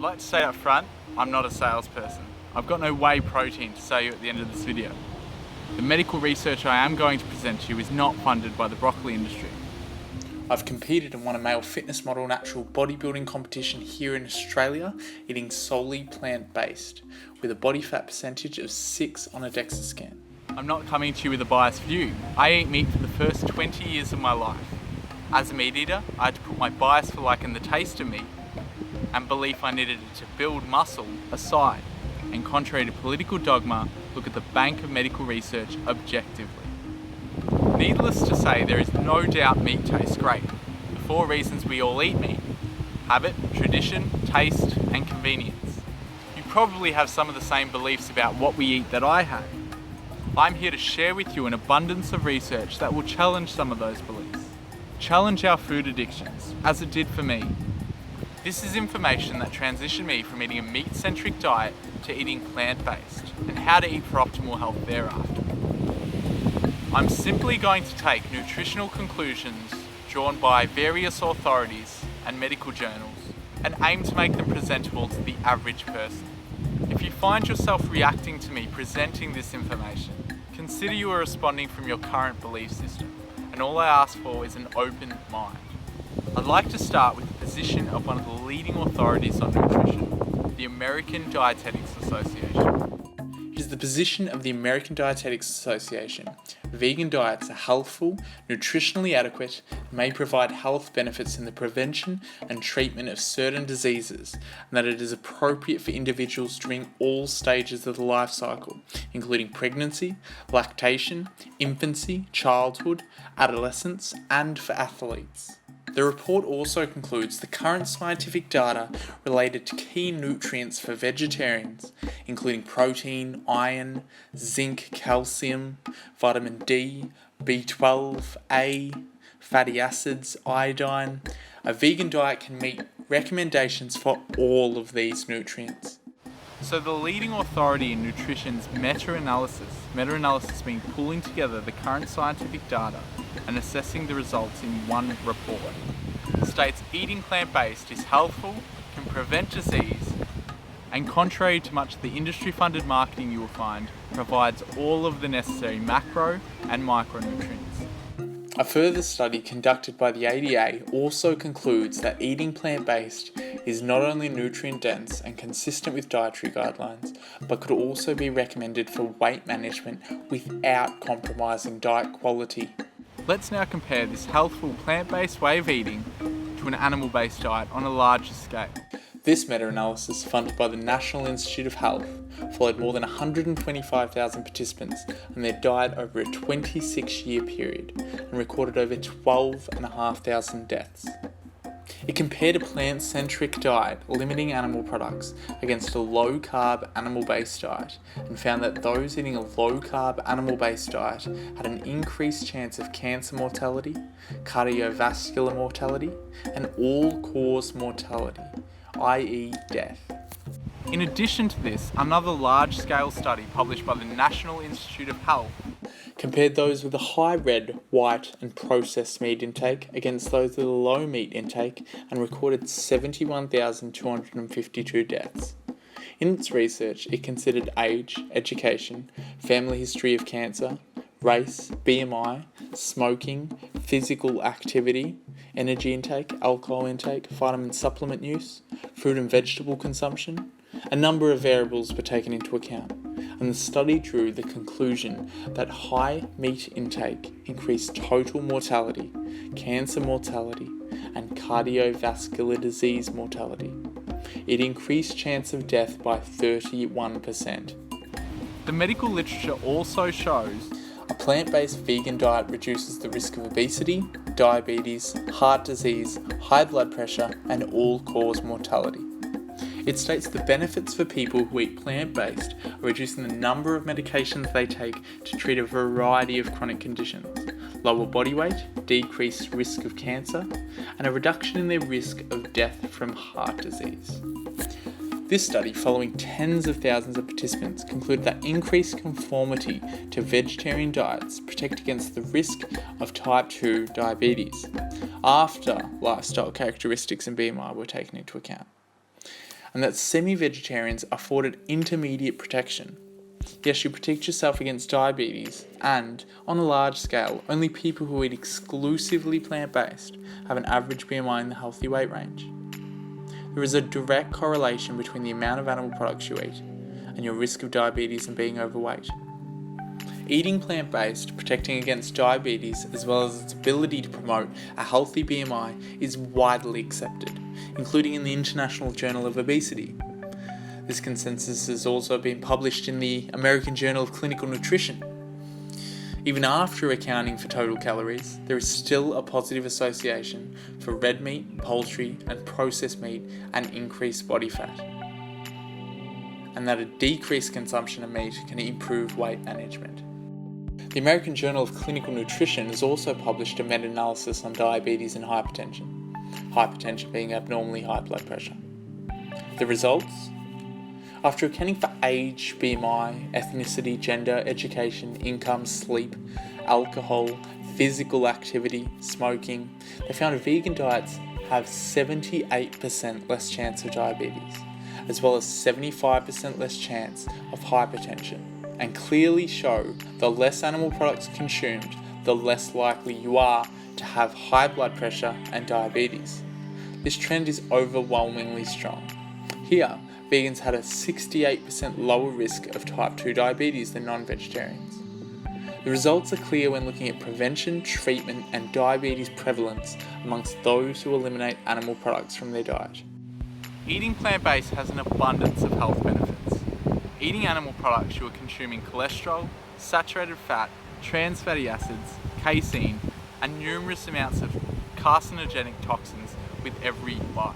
like to say up front, I'm not a salesperson. I've got no whey protein to sell you at the end of this video. The medical research I am going to present to you is not funded by the broccoli industry. I've competed and won a male fitness model natural bodybuilding competition here in Australia, eating solely plant-based, with a body fat percentage of 6 on a DEXA scan. I'm not coming to you with a biased view. I ate meat for the first 20 years of my life. As a meat eater, I had to put my bias for liking the taste of meat and belief I needed it to build muscle aside, and contrary to political dogma, look at the bank of medical research objectively. Needless to say, there is no doubt meat tastes great. The 4 reasons we all eat meat: habit, tradition, taste, and convenience. You probably have some of the same beliefs about what we eat that I have. I'm here to share with you an abundance of research that will challenge some of those beliefs. Challenge our food addictions, as it did for me. This is information that transitioned me from eating a meat-centric diet to eating plant-based, and how to eat for optimal health thereafter. I'm simply going to take nutritional conclusions drawn by various authorities and medical journals and aim to make them presentable to the average person. If you find yourself reacting to me presenting this information, consider you are responding from your current belief system, and all I ask for is an open mind. I'd like to start with the position of one of the leading authorities on nutrition, the American Dietetics Association. It is the position of the American Dietetics Association: vegan diets are healthful, nutritionally adequate, and may provide health benefits in the prevention and treatment of certain diseases, and that it is appropriate for individuals during all stages of the life cycle, including pregnancy, lactation, infancy, childhood, adolescence, and for athletes. The report also concludes the current scientific data related to key nutrients for vegetarians, including protein, iron, zinc, calcium, vitamin D, B12, A, fatty acids, iodine. A vegan diet can meet recommendations for all of these nutrients. So the leading authority in nutrition's meta-analysis being pulling together the current scientific data and assessing the results in one report, states eating plant-based is healthful, can prevent disease, and contrary to much of the industry-funded marketing you will find, provides all of the necessary macro and micronutrients. A further study conducted by the ADA also concludes that eating plant-based is not only nutrient-dense and consistent with dietary guidelines, but could also be recommended for weight management without compromising diet quality. Let's now compare this healthful plant-based way of eating to an animal-based diet on a larger scale. This meta-analysis, funded by the National Institute of Health, followed more than 125,000 participants on their diet over a 26-year period and recorded over 12,500 deaths. It compared a plant-centric diet, limiting animal products, against a low-carb animal-based diet, and found that those eating a low-carb animal-based diet had an increased chance of cancer mortality, cardiovascular mortality, and all-cause mortality, i.e. death. In addition to this, another large-scale study published by the National Institute of Health compared those with a high red, white, and processed meat intake against those with a low meat intake and recorded 71,252 deaths. In its research, it considered age, education, family history of cancer, race, BMI, smoking, physical activity, energy intake, alcohol intake, vitamin supplement use, fruit and vegetable consumption. A number of variables were taken into account, and the study drew the conclusion that high meat intake increased total mortality, cancer mortality, and cardiovascular disease mortality. It increased chance of death by 31%. The medical literature also shows a plant-based vegan diet reduces the risk of obesity, diabetes, heart disease, high blood pressure, and all-cause mortality. It states the benefits for people who eat plant-based are reducing the number of medications they take to treat a variety of chronic conditions, lower body weight, decreased risk of cancer, and a reduction in their risk of death from heart disease. This study, following tens of thousands of participants, concluded that increased conformity to vegetarian diets protect against the risk of type 2 diabetes, after lifestyle characteristics and BMI were taken into account. and that semi-vegetarians afforded intermediate protection. Yes, you protect yourself against diabetes, and, on a large scale, only people who eat exclusively plant-based have an average BMI in the healthy weight range. There is a direct correlation between the amount of animal products you eat and your risk of diabetes and being overweight. Eating plant-based, protecting against diabetes, as well as its ability to promote a healthy BMI, is widely accepted, including in the International Journal of Obesity. This consensus has also been published in the American Journal of Clinical Nutrition. Even after accounting for total calories, there is still a positive association for red meat, poultry, and processed meat and increased body fat, and that a decreased consumption of meat can improve weight management. The American Journal of Clinical Nutrition has also published a meta-analysis on diabetes and hypertension being abnormally high blood pressure. The results? After accounting for age, BMI, ethnicity, gender, education, income, sleep, alcohol, physical activity, smoking, they found vegan diets have 78% less chance of diabetes, as well as 75% less chance of hypertension, and clearly show the less animal products consumed, the less likely you are to have high blood pressure and diabetes. This trend is overwhelmingly strong. Here, vegans had a 68% lower risk of type 2 diabetes than non-vegetarians. The results are clear when looking at prevention, treatment, and diabetes prevalence amongst those who eliminate animal products from their diet. Eating plant-based has an abundance of health benefits. Eating animal products, you are consuming cholesterol, saturated fat, trans fatty acids, casein, and numerous amounts of carcinogenic toxins with every bite.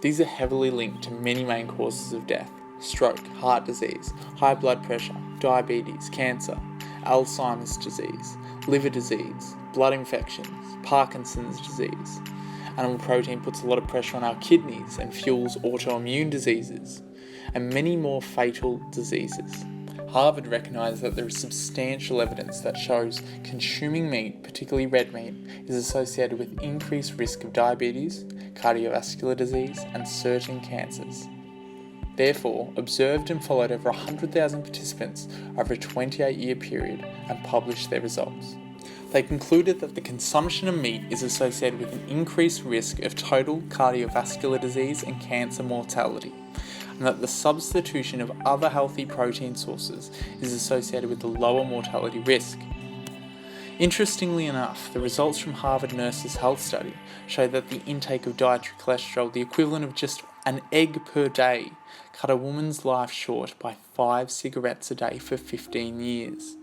These are heavily linked to many main causes of death: stroke, heart disease, high blood pressure, diabetes, cancer, Alzheimer's disease, liver disease, blood infections, Parkinson's disease. Animal protein puts a lot of pressure on our kidneys and fuels autoimmune diseases, and many more fatal diseases. Harvard recognised that there is substantial evidence that shows consuming meat, particularly red meat, is associated with increased risk of diabetes, cardiovascular disease, and certain cancers. Therefore, observed and followed over 100,000 participants over a 28-year period and published their results. They concluded that the consumption of meat is associated with an increased risk of total cardiovascular disease and cancer mortality, and that the substitution of other healthy protein sources is associated with a lower mortality risk. Interestingly enough, the results from Harvard Nurses' Health Study show that the intake of dietary cholesterol, the equivalent of just an egg per day, cut a woman's life short by 5 cigarettes a day for 15 years.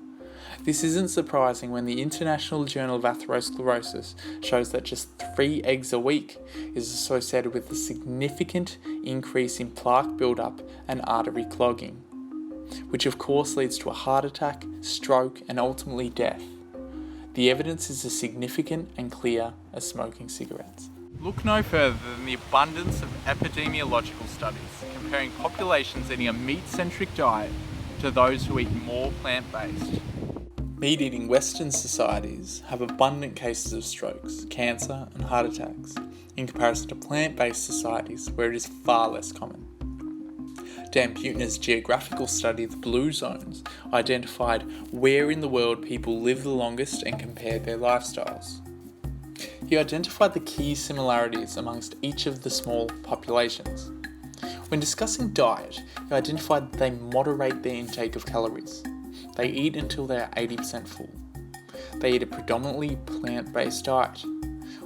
This isn't surprising when the International Journal of Atherosclerosis shows that just 3 eggs a week is associated with a significant increase in plaque buildup and artery clogging, which of course leads to a heart attack, stroke, and ultimately death. The evidence is as significant and clear as smoking cigarettes. Look no further than the abundance of epidemiological studies comparing populations eating a meat-centric diet to those who eat more plant-based. Meat-eating Western societies have abundant cases of strokes, cancer, and heart attacks, in comparison to plant-based societies where it is far less common. Dan Buettner's geographical study of the Blue Zones identified where in the world people live the longest and compared their lifestyles. He identified the key similarities amongst each of the small populations. When discussing diet, he identified that they moderate their intake of calories. They eat until they are 80% full. They eat a predominantly plant-based diet.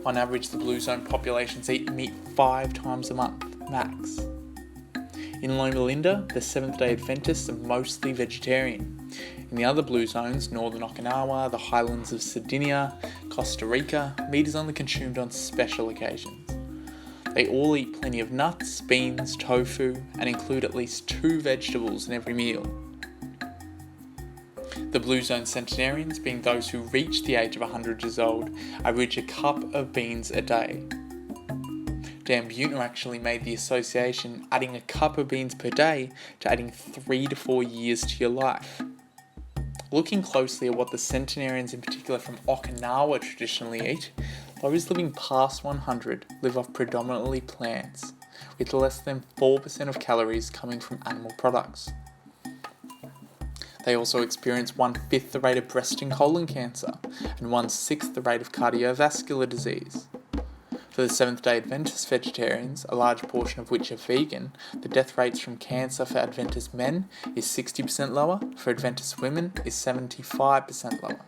On average, the Blue Zone populations eat meat 5 times a month, max. In Loma Linda, the Seventh-day Adventists are mostly vegetarian. In the other Blue Zones, northern Okinawa, the highlands of Sardinia, Costa Rica, meat is only consumed on special occasions. They all eat plenty of nuts, beans, tofu, and include at least 2 vegetables in every meal. The Blue Zone centenarians, being those who reach the age of 100 years old, average a cup of beans a day. Dan Buettner actually made the association adding a cup of beans per day to adding 3 to 4 years to your life. Looking closely at what the centenarians in particular from Okinawa traditionally eat, those living past 100 live off predominantly plants, with less than 4% of calories coming from animal products. They also experience 1/5 the rate of breast and colon cancer and 1/6 the rate of cardiovascular disease. For the Seventh-day Adventist vegetarians, a large portion of which are vegan, the death rates from cancer for Adventist men is 60% lower, for Adventist women is 75% lower.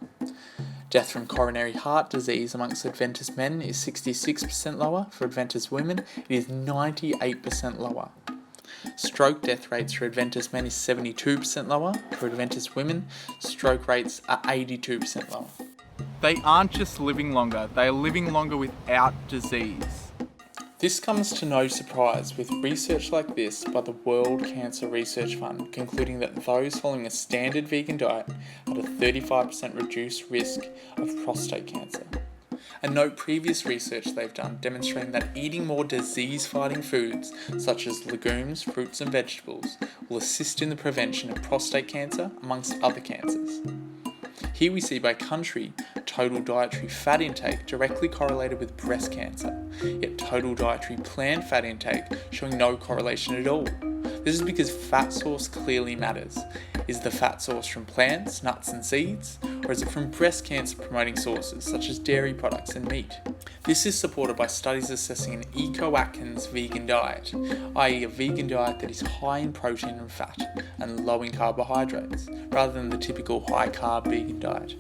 Death from coronary heart disease amongst Adventist men is 66% lower, for Adventist women it is 98% lower. Stroke death rates for Adventist men is 72% lower, for Adventist women stroke rates are 82% lower. They aren't just living longer, they are living longer without disease. This comes to no surprise with research like this by the World Cancer Research Fund concluding that those following a standard vegan diet had a 35% reduced risk of prostate cancer. And note previous research they've done demonstrating that eating more disease-fighting foods such as legumes, fruits and vegetables will assist in the prevention of prostate cancer amongst other cancers. Here we see by country total dietary fat intake directly correlated with breast cancer, yet total dietary plant fat intake showing no correlation at all. This is because fat source clearly matters. Is the fat source from plants, nuts and seeds, or is it from breast cancer promoting sources such as dairy products and meat? This is supported by studies assessing an Eco-Atkins vegan diet, i.e. a vegan diet that is high in protein and fat and low in carbohydrates, rather than the typical high-carb vegan diet,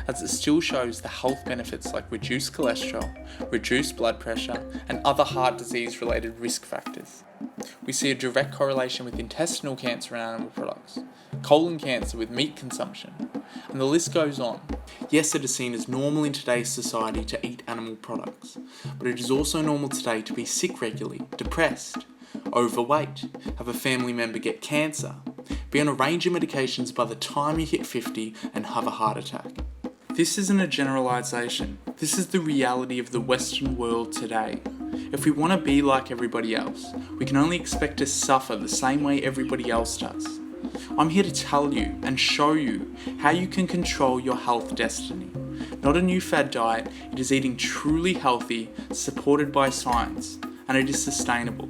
as it still shows the health benefits like reduced cholesterol, reduced blood pressure, and other heart disease-related risk factors. We see a direct correlation with intestinal cancer in animal products, colon cancer with meat consumption, and the list goes on. Yes, it is seen as normal in today's society to eat animal products, but it is also normal today to be sick regularly, depressed, overweight, have a family member get cancer, be on a range of medications by the time you hit 50 and have a heart attack. This isn't a generalisation, this is the reality of the Western world today. If we want to be like everybody else, we can only expect to suffer the same way everybody else does. I'm here to tell you and show you how you can control your health destiny. Not a new fad diet, it is eating truly healthy, supported by science, and it is sustainable.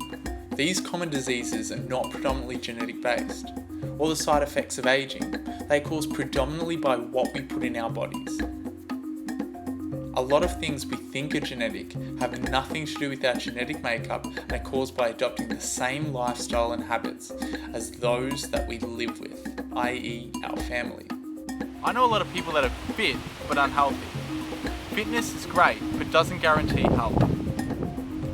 These common diseases are not predominantly genetic based, or the side effects of aging. They are caused predominantly by what we put in our bodies. A lot of things we think are genetic have nothing to do with our genetic makeup and are caused by adopting the same lifestyle and habits as those that we live with, i.e. our family. I know a lot of people that are fit but unhealthy. Fitness is great but doesn't guarantee health.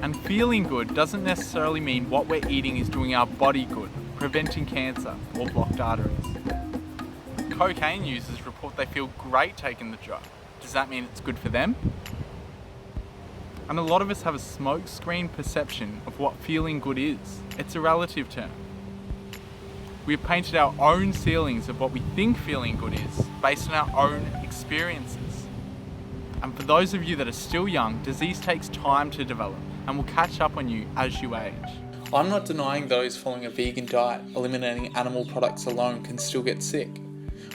And feeling good doesn't necessarily mean what we're eating is doing our body good, preventing cancer or blocked arteries. Cocaine users report they feel great taking the drug. Does that mean it's good for them? And a lot of us have a smokescreen perception of what feeling good is. It's a relative term. We have painted our own ceilings of what we think feeling good is based on our own experiences. And for those of you that are still young, disease takes time to develop and will catch up on you as you age. I'm not denying those following a vegan diet, eliminating animal products alone can still get sick.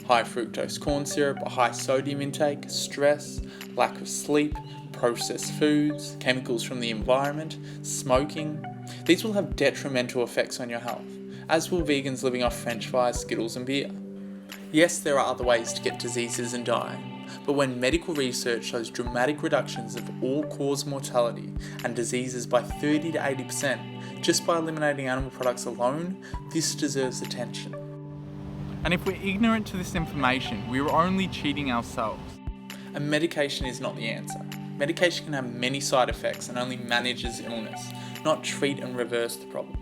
High fructose corn syrup, a high sodium intake, stress, lack of sleep, processed foods, chemicals from the environment, smoking. These will have detrimental effects on your health, as will vegans living off French fries, Skittles and beer. Yes, there are other ways to get diseases and die, but when medical research shows dramatic reductions of all-cause mortality and diseases by 30 to 80% just by eliminating animal products alone, this deserves attention. And if we're ignorant to this information, we're only cheating ourselves. And medication is not the answer. Medication can have many side effects and only manages illness, not treat and reverse the problem.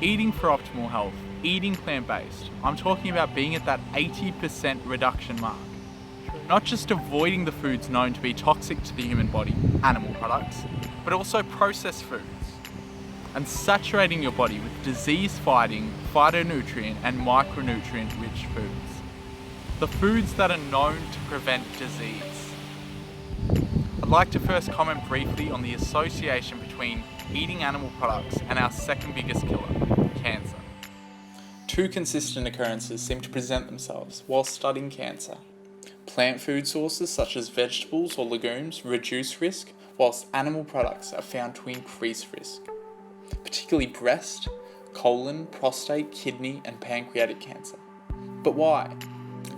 Eating for optimal health, eating plant-based, I'm talking about being at that 80% reduction mark. Not just avoiding the foods known to be toxic to the human body, animal products, but also processed foods. And saturating your body with disease-fighting, phytonutrient and micronutrient-rich foods. The foods that are known to prevent disease. I'd like to first comment briefly on the association between eating animal products and our second biggest killer, cancer. Two consistent occurrences seem to present themselves while studying cancer. Plant food sources such as vegetables or legumes reduce risk, whilst animal products are found to increase risk, particularly breast, colon, prostate, kidney and pancreatic cancer. But why?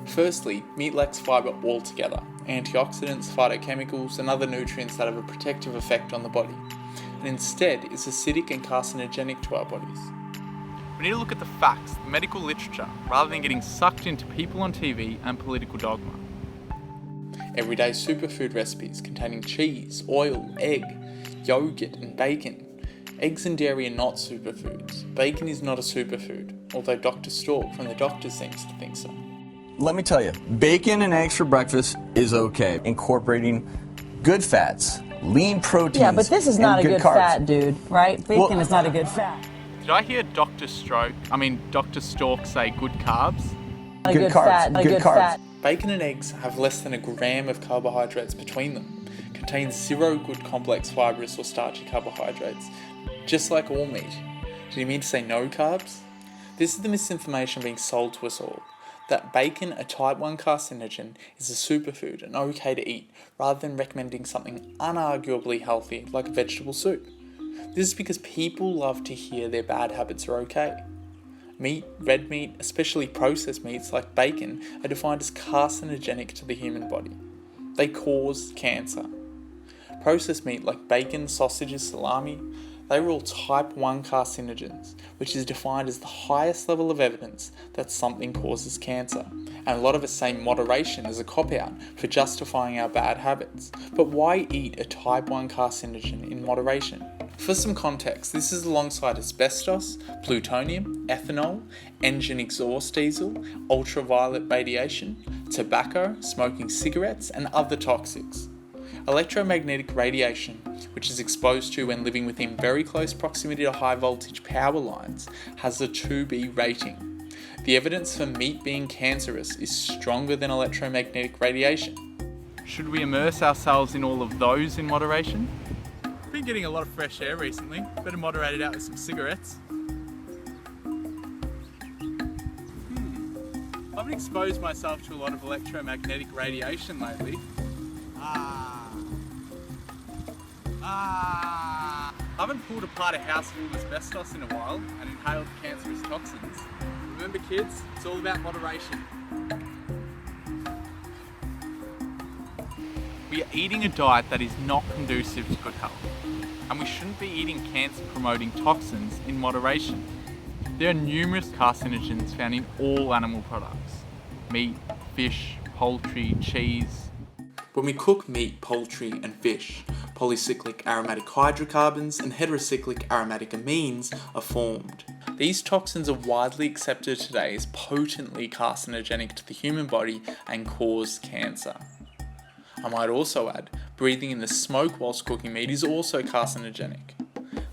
Firstly, meat lacks fibre altogether, antioxidants, phytochemicals and other nutrients that have a protective effect on the body, and instead is acidic and carcinogenic to our bodies. We need to look at the facts, the medical literature, rather than getting sucked into people on TV and political dogma. Everyday superfood recipes containing cheese, oil, egg, yogurt and bacon. Eggs and dairy are not superfoods. Bacon is not a superfood, although Dr. Stork from the doctor seems to think so. Let me tell you, bacon and eggs for breakfast is okay. Incorporating good fats, lean proteins, yeah, but this is not a good carbs. Fat, dude, right? Bacon is not a good fat. Did I hear Dr. Stork say good carbs? Not a good carbs. fat, not a good carbs. fat. Bacon and eggs have less than a gram of carbohydrates between them, contain zero good complex fibrous or starchy carbohydrates, just like all meat. Did he mean to say no carbs? This is the misinformation being sold to us all, that bacon, a type 1 carcinogen, is a superfood and okay to eat, rather than recommending something unarguably healthy like a vegetable soup. This is because people love to hear their bad habits are okay. Meat, red meat, especially processed meats like bacon, are defined as carcinogenic to the human body. They cause cancer. Processed meat like bacon, sausages, salami, they were all type 1 carcinogens, which is defined as the highest level of evidence that something causes cancer. And a lot of us say moderation is a cop-out for justifying our bad habits. But why eat a type 1 carcinogen in moderation? For some context, this is alongside asbestos, plutonium, ethanol, engine exhaust diesel, ultraviolet radiation, tobacco, smoking cigarettes, and other toxics. Electromagnetic radiation, which is exposed to when living within very close proximity to high voltage power lines, has a 2B rating. The evidence for meat being cancerous is stronger than electromagnetic radiation. Should we immerse ourselves in all of those in moderation? Been getting a lot of fresh air recently. Better moderate it out with some cigarettes. I haven't exposed myself to a lot of electromagnetic radiation lately. I haven't pulled apart a house full of asbestos in a while and inhaled cancerous toxins. Remember kids, it's all about moderation. We are eating a diet that is not conducive to good health, and we shouldn't be eating cancer-promoting toxins in moderation. There are numerous carcinogens found in all animal products: meat, fish, poultry, cheese. When we cook meat, poultry and fish, polycyclic aromatic hydrocarbons and heterocyclic aromatic amines are formed. These toxins are widely accepted today as potently carcinogenic to the human body and cause cancer. I might also add, breathing in the smoke whilst cooking meat is also carcinogenic.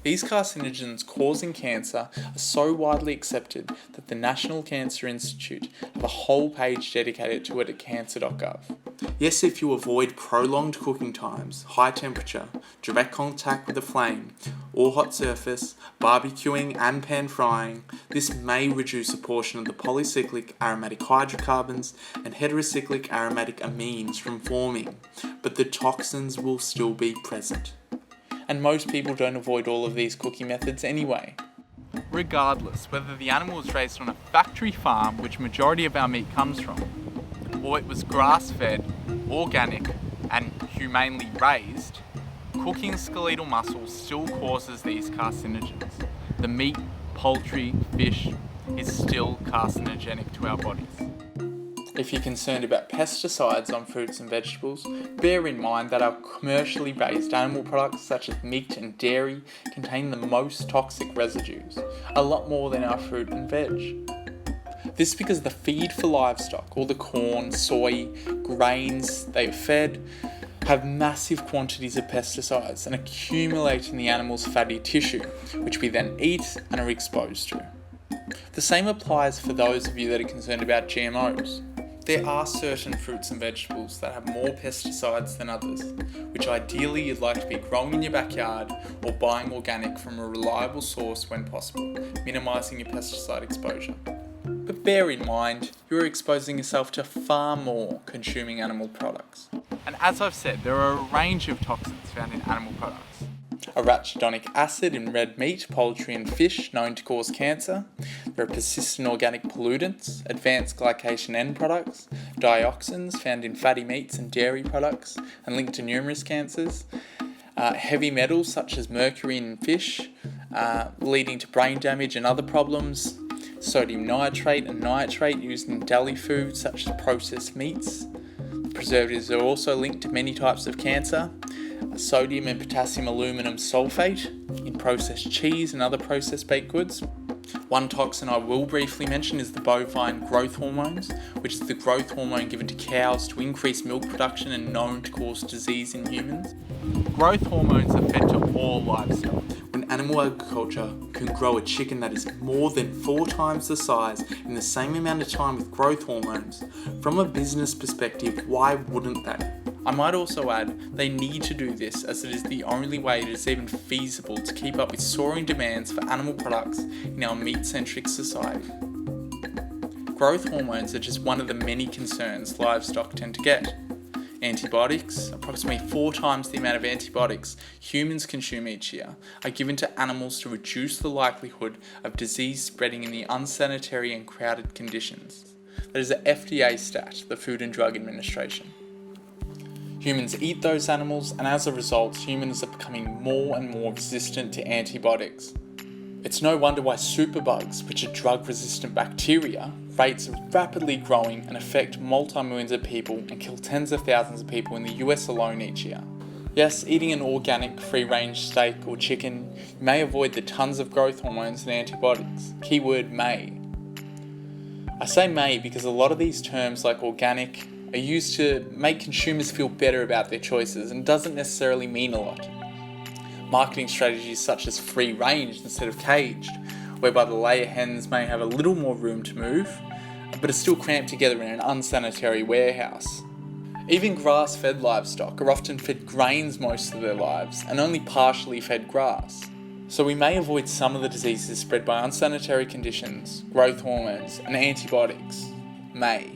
These carcinogens causing cancer are so widely accepted that the National Cancer Institute have a whole page dedicated to it at cancer.gov. Yes, if you avoid prolonged cooking times, high temperature, direct contact with a flame, or hot surface, barbecuing and pan frying, this may reduce a portion of the polycyclic aromatic hydrocarbons and heterocyclic aromatic amines from forming, but the toxins will still be present. And most people don't avoid all of these cooking methods anyway. Regardless, whether the animal was raised on a factory farm, which majority of our meat comes from, or it was grass-fed, organic, and humanely raised, cooking skeletal muscle still causes these carcinogens. The meat, poultry, fish is still carcinogenic to our bodies. If you're concerned about pesticides on fruits and vegetables, bear in mind that our commercially raised animal products such as meat and dairy contain the most toxic residues, a lot more than our fruit and veg. This is because the feed for livestock, all the corn, soy, grains they are fed, have massive quantities of pesticides and accumulate in the animal's fatty tissue, which we then eat and are exposed to. The same applies for those of you that are concerned about GMOs. There are certain fruits and vegetables that have more pesticides than others, which ideally you'd like to be growing in your backyard or buying organic from a reliable source when possible, minimising your pesticide exposure. But bear in mind, you're exposing yourself to far more consuming animal products. And as I've said, there are a range of toxins found in animal products. Arachidonic acid in red meat, poultry and fish known to cause cancer. There are persistent organic pollutants, advanced glycation end products, dioxins found in fatty meats and dairy products and linked to numerous cancers. Heavy metals such as mercury in fish, leading to brain damage and other problems. Sodium nitrate and nitrate used in deli foods such as processed meats. Preservatives are also linked to many types of cancer. Sodium and potassium aluminum sulfate in processed cheese and other processed baked goods. One toxin I will briefly mention is the bovine growth hormones, which is the growth hormone given to cows to increase milk production and known to cause disease in humans. Growth hormones are fed to all livestock. When animal agriculture can grow a chicken that is more than 4 times the size in the same amount of time with growth hormones, from a business perspective, why wouldn't they? I might also add, they need to do this as it is the only way it is even feasible to keep up with soaring demands for animal products in our meat-centric society. Growth hormones are just one of the many concerns livestock tend to get. Antibiotics, approximately 4 times the amount of antibiotics humans consume each year, are given to animals to reduce the likelihood of disease spreading in the unsanitary and crowded conditions. That is the FDA stat, the Food and Drug Administration. Humans eat those animals, and as a result, humans are becoming more and more resistant to antibiotics. It's no wonder why superbugs, which are drug-resistant bacteria, rates are rapidly growing and affect multi-millions of people and kill tens of thousands of people in the US alone each year. Yes, eating an organic, free-range steak or chicken, you may avoid the tons of growth hormones and antibiotics. Keyword may. I say may because a lot of these terms like organic are used to make consumers feel better about their choices and doesn't necessarily mean a lot. Marketing strategies such as free range instead of caged, whereby the layer hens may have a little more room to move, but are still cramped together in an unsanitary warehouse. Even grass-fed livestock are often fed grains most of their lives and only partially fed grass. So we may avoid some of the diseases spread by unsanitary conditions, growth hormones and antibiotics. May.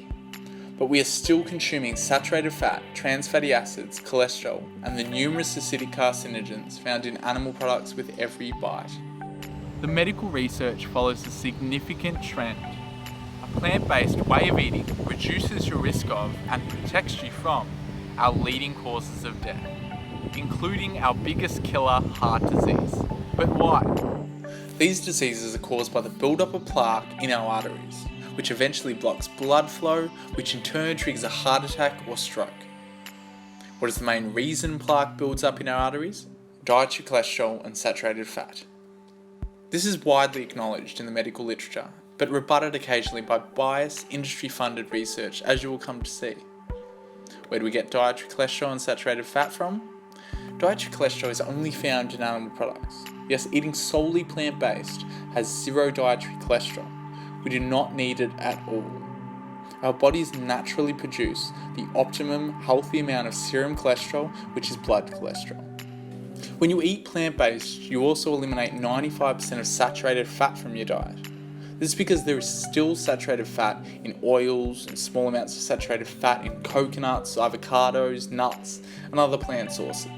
But we are still consuming saturated fat, trans fatty acids, cholesterol, and the numerous acidic carcinogens found in animal products with every bite. The medical research follows a significant trend. A plant-based way of eating reduces your risk of and protects you from our leading causes of death, including our biggest killer, heart disease. But why? These diseases are caused by the buildup of plaque in our arteries, which eventually blocks blood flow, which in turn triggers a heart attack or stroke. What is the main reason plaque builds up in our arteries? Dietary cholesterol and saturated fat. This is widely acknowledged in the medical literature, but rebutted occasionally by biased, industry-funded research, as you will come to see. Where do we get dietary cholesterol and saturated fat from? Dietary cholesterol is only found in animal products. Yes, eating solely plant-based has 0 dietary cholesterol. We do not need it at all. Our bodies naturally produce the optimum healthy amount of serum cholesterol, which is blood cholesterol. When you eat plant-based, you also eliminate 95% of saturated fat from your diet. This is because there is still saturated fat in oils and small amounts of saturated fat in coconuts, avocados, nuts, and other plant sources.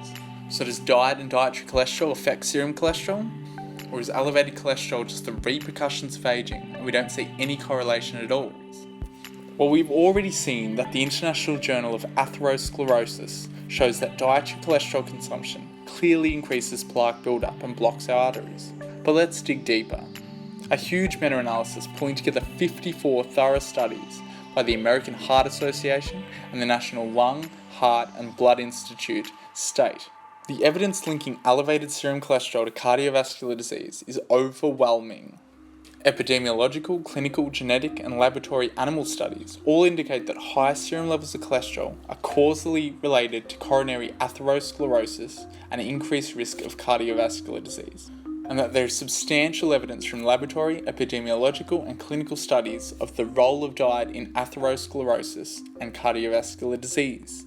So does diet and dietary cholesterol affect serum cholesterol? Or is elevated cholesterol just the repercussions of aging and we don't see any correlation at all? Well, we've already seen that the International Journal of Atherosclerosis shows that dietary cholesterol consumption clearly increases plaque buildup and blocks our arteries. But let's dig deeper. A huge meta-analysis pulling together 54 thorough studies by the American Heart Association and the National Lung, Heart and Blood Institute state the evidence linking elevated serum cholesterol to cardiovascular disease is overwhelming. Epidemiological, clinical, genetic, and laboratory animal studies all indicate that high serum levels of cholesterol are causally related to coronary atherosclerosis and an increased risk of cardiovascular disease, and that there is substantial evidence from laboratory, epidemiological, and clinical studies of the role of diet in atherosclerosis and cardiovascular disease.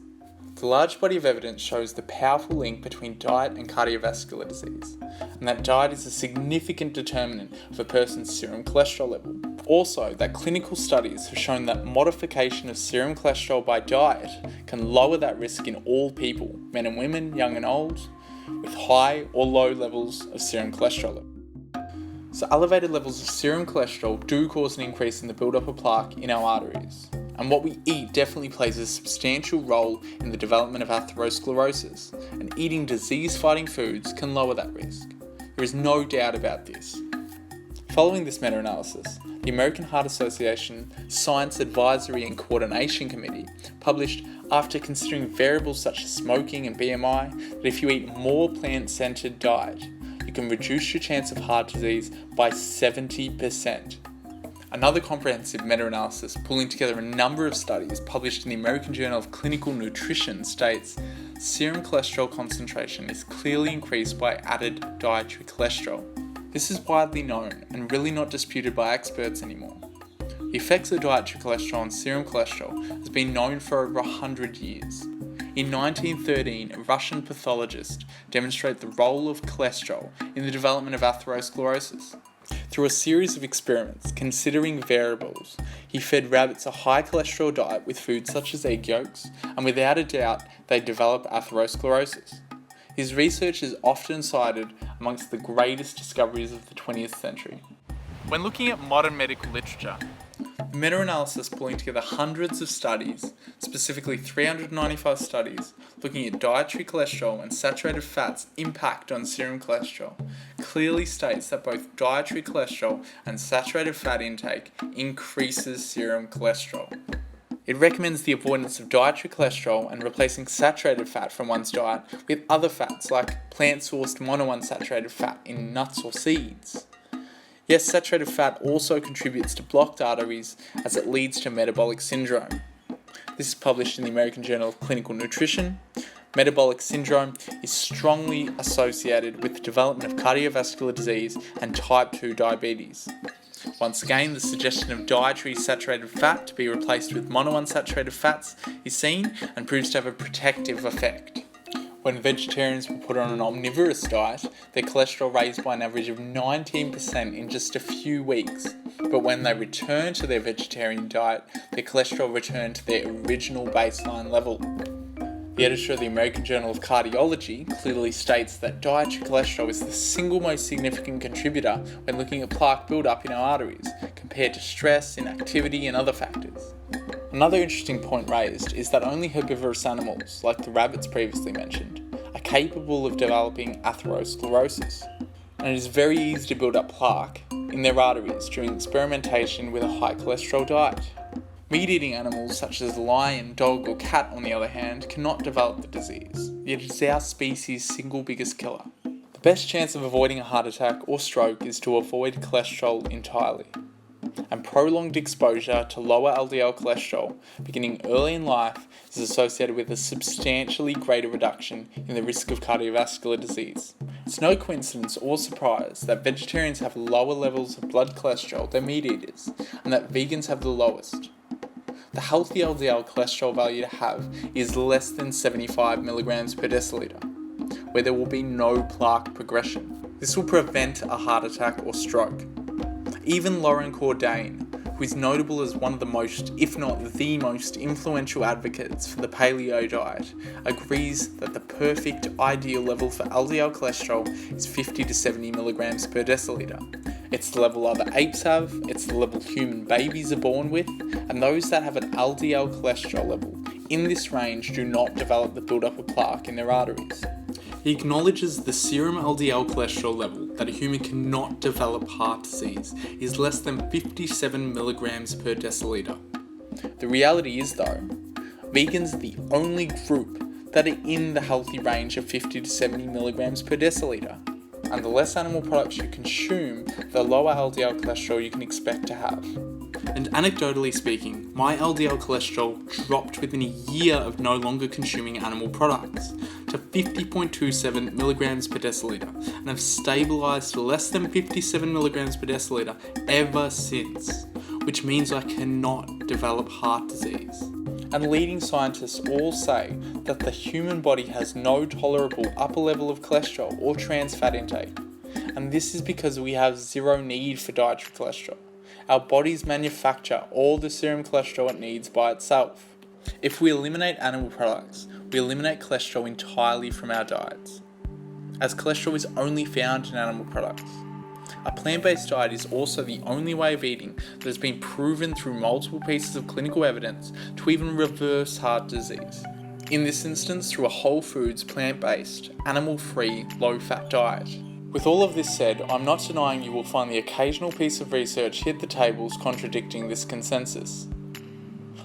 The large body of evidence shows the powerful link between diet and cardiovascular disease, and that diet is a significant determinant of a person's serum cholesterol level, Also, that clinical studies have shown that modification of serum cholesterol by diet can lower that risk in all people, men and women, young and old, with high or low levels of serum cholesterol. So elevated levels of serum cholesterol do cause an increase in the buildup of plaque in our arteries. And what we eat definitely plays a substantial role in the development of atherosclerosis, and eating disease-fighting foods can lower that risk. There is no doubt about this. Following this meta-analysis, the American Heart Association Science Advisory and Coordination Committee published, after considering variables such as smoking and BMI, that if you eat a more plant-centered diet, you can reduce your chance of heart disease by 70%. Another comprehensive meta-analysis pulling together a number of studies published in the American Journal of Clinical Nutrition states serum cholesterol concentration is clearly increased by added dietary cholesterol. This is widely known and really not disputed by experts anymore. The effects of dietary cholesterol on serum cholesterol has been known for over 100 years. In 1913, a Russian pathologist demonstrated the role of cholesterol in the development of atherosclerosis. Through a series of experiments considering variables, he fed rabbits a high cholesterol diet with foods such as egg yolks, and without a doubt, they developed atherosclerosis. His research is often cited amongst the greatest discoveries of the 20th century. When looking at modern medical literature, the meta-analysis pulling together hundreds of studies, specifically 395 studies, looking at dietary cholesterol and saturated fats' impact on serum cholesterol, clearly states that both dietary cholesterol and saturated fat intake increases serum cholesterol. It recommends the avoidance of dietary cholesterol and replacing saturated fat from one's diet with other fats like plant-sourced monounsaturated fat in nuts or seeds. Yes, saturated fat also contributes to blocked arteries as it leads to metabolic syndrome. This is published in the American Journal of Clinical Nutrition. Metabolic syndrome is strongly associated with the development of cardiovascular disease and type 2 diabetes. Once again, the suggestion of dietary saturated fat to be replaced with monounsaturated fats is seen and proves to have a protective effect. When vegetarians were put on an omnivorous diet, their cholesterol raised by an average of 19% in just a few weeks. But when they returned to their vegetarian diet, their cholesterol returned to their original baseline level. The editor of the American Journal of Cardiology clearly states that dietary cholesterol is the single most significant contributor when looking at plaque buildup in our arteries, compared to stress, inactivity, and other factors. Another interesting point raised is that only herbivorous animals, like the rabbits previously mentioned, are capable of developing atherosclerosis, and it is very easy to build up plaque in their arteries during experimentation with a high cholesterol diet. Meat-eating animals such as lion, dog, or cat, on the other hand, cannot develop the disease, yet it is our species' single biggest killer. The best chance of avoiding a heart attack or stroke is to avoid cholesterol entirely. And prolonged exposure to lower LDL cholesterol beginning early in life is associated with a substantially greater reduction in the risk of cardiovascular disease. It's no coincidence or surprise that vegetarians have lower levels of blood cholesterol than meat eaters, and that vegans have the lowest. The healthy LDL cholesterol value to have is less than 75 milligrams per deciliter, where there will be no plaque progression. This will prevent a heart attack or stroke. Even Lauren Cordain, who is notable as one of the most, if not the most, influential advocates for the paleo diet, agrees that the perfect ideal level for LDL cholesterol is 50 to 70 milligrams per deciliter. It's the level other apes have, it's the level human babies are born with, and those that have an LDL cholesterol level in this range do not develop the buildup of plaque in their arteries. He acknowledges the serum LDL cholesterol level that a human cannot develop heart disease is less than 57 milligrams per deciliter. The reality is though, vegans are the only group that are in the healthy range of 50 to 70 milligrams per deciliter. And the less animal products you consume, the lower LDL cholesterol you can expect to have. And anecdotally speaking, my LDL cholesterol dropped within a year of no longer consuming animal products to 50.27 milligrams per deciliter, and have stabilized to less than 57 milligrams per deciliter ever since, which means I cannot develop heart disease. And leading scientists all say that the human body has no tolerable upper level of cholesterol or trans fat intake, and this is because we have zero need for dietary cholesterol. Our bodies manufacture all the serum cholesterol it needs by itself. If we eliminate animal products, we eliminate cholesterol entirely from our diets, as cholesterol is only found in animal products. A plant-based diet is also the only way of eating that has been proven through multiple pieces of clinical evidence to even reverse heart disease. In this instance, through a whole foods, plant-based, animal-free, low-fat diet. With all of this said, I'm not denying you will find the occasional piece of research hit the tables contradicting this consensus.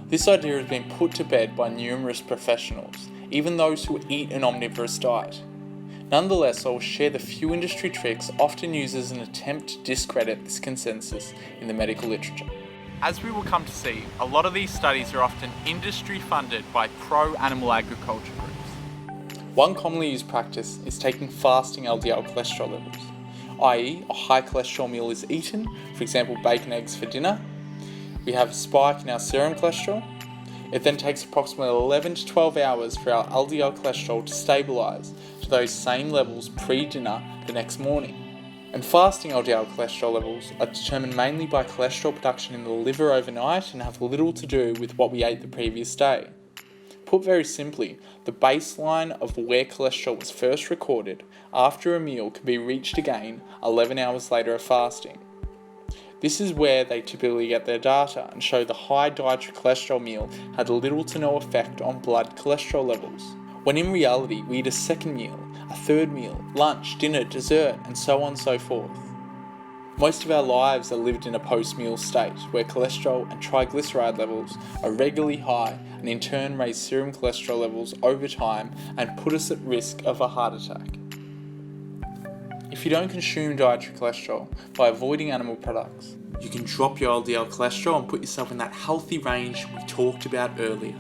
This idea has been put to bed by numerous professionals, even those who eat an omnivorous diet. Nonetheless, I will share the few industry tricks often used as an attempt to discredit this consensus in the medical literature. As we will come to see, a lot of these studies are often industry funded by pro-animal agriculture groups. One commonly used practice is taking fasting LDL cholesterol levels, i.e. a high cholesterol meal is eaten, for example bacon eggs for dinner. We have a spike in our serum cholesterol. It then takes approximately 11 to 12 hours for our LDL cholesterol to stabilise to those same levels pre-dinner the next morning. And fasting LDL cholesterol levels are determined mainly by cholesterol production in the liver overnight and have little to do with what we ate the previous day. Put very simply, the baseline of where cholesterol was first recorded after a meal can be reached again 11 hours later of fasting. This is where they typically get their data and show the high dietary cholesterol meal had little to no effect on blood cholesterol levels, when in reality we eat a second meal, a third meal, lunch, dinner, dessert, and so on and so forth. Most of our lives are lived in a post-meal state where cholesterol and triglyceride levels are regularly high and in turn raise serum cholesterol levels over time and put us at risk of a heart attack. If you don't consume dietary cholesterol by avoiding animal products, you can drop your LDL cholesterol and put yourself in that healthy range we talked about earlier.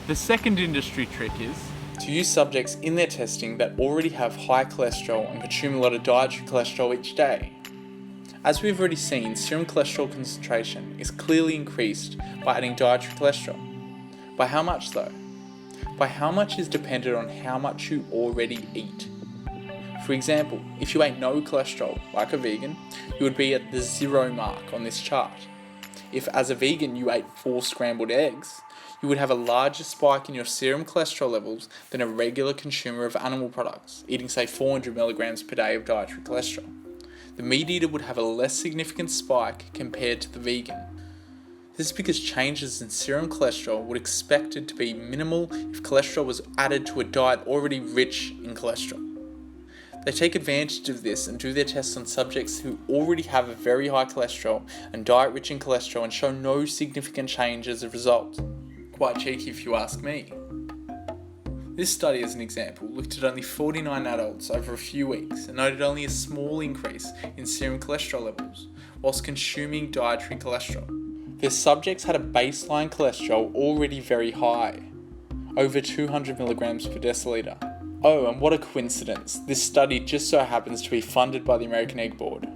The second industry trick is to use subjects in their testing that already have high cholesterol and consume a lot of dietary cholesterol each day. As we've already seen, serum cholesterol concentration is clearly increased by adding dietary cholesterol. By how much though? By how much is dependent on how much you already eat. For example, if you ate no cholesterol, like a vegan, you would be at the 0 mark on this chart. If as a vegan you ate 4 scrambled eggs, you would have a larger spike in your serum cholesterol levels than a regular consumer of animal products, eating say 400 milligrams per day of dietary cholesterol. The meat eater would have a less significant spike compared to the vegan. This is because changes in serum cholesterol would expected to be minimal if cholesterol was added to a diet already rich in cholesterol. They take advantage of this and do their tests on subjects who already have a very high cholesterol and diet rich in cholesterol and show no significant change as a result. Quite cheeky if you ask me. This study, as an example, looked at only 49 adults over a few weeks and noted only a small increase in serum cholesterol levels whilst consuming dietary cholesterol. Their subjects had a baseline cholesterol already very high, over 200 milligrams per deciliter. Oh, and what a coincidence, this study just so happens to be funded by the American Egg Board.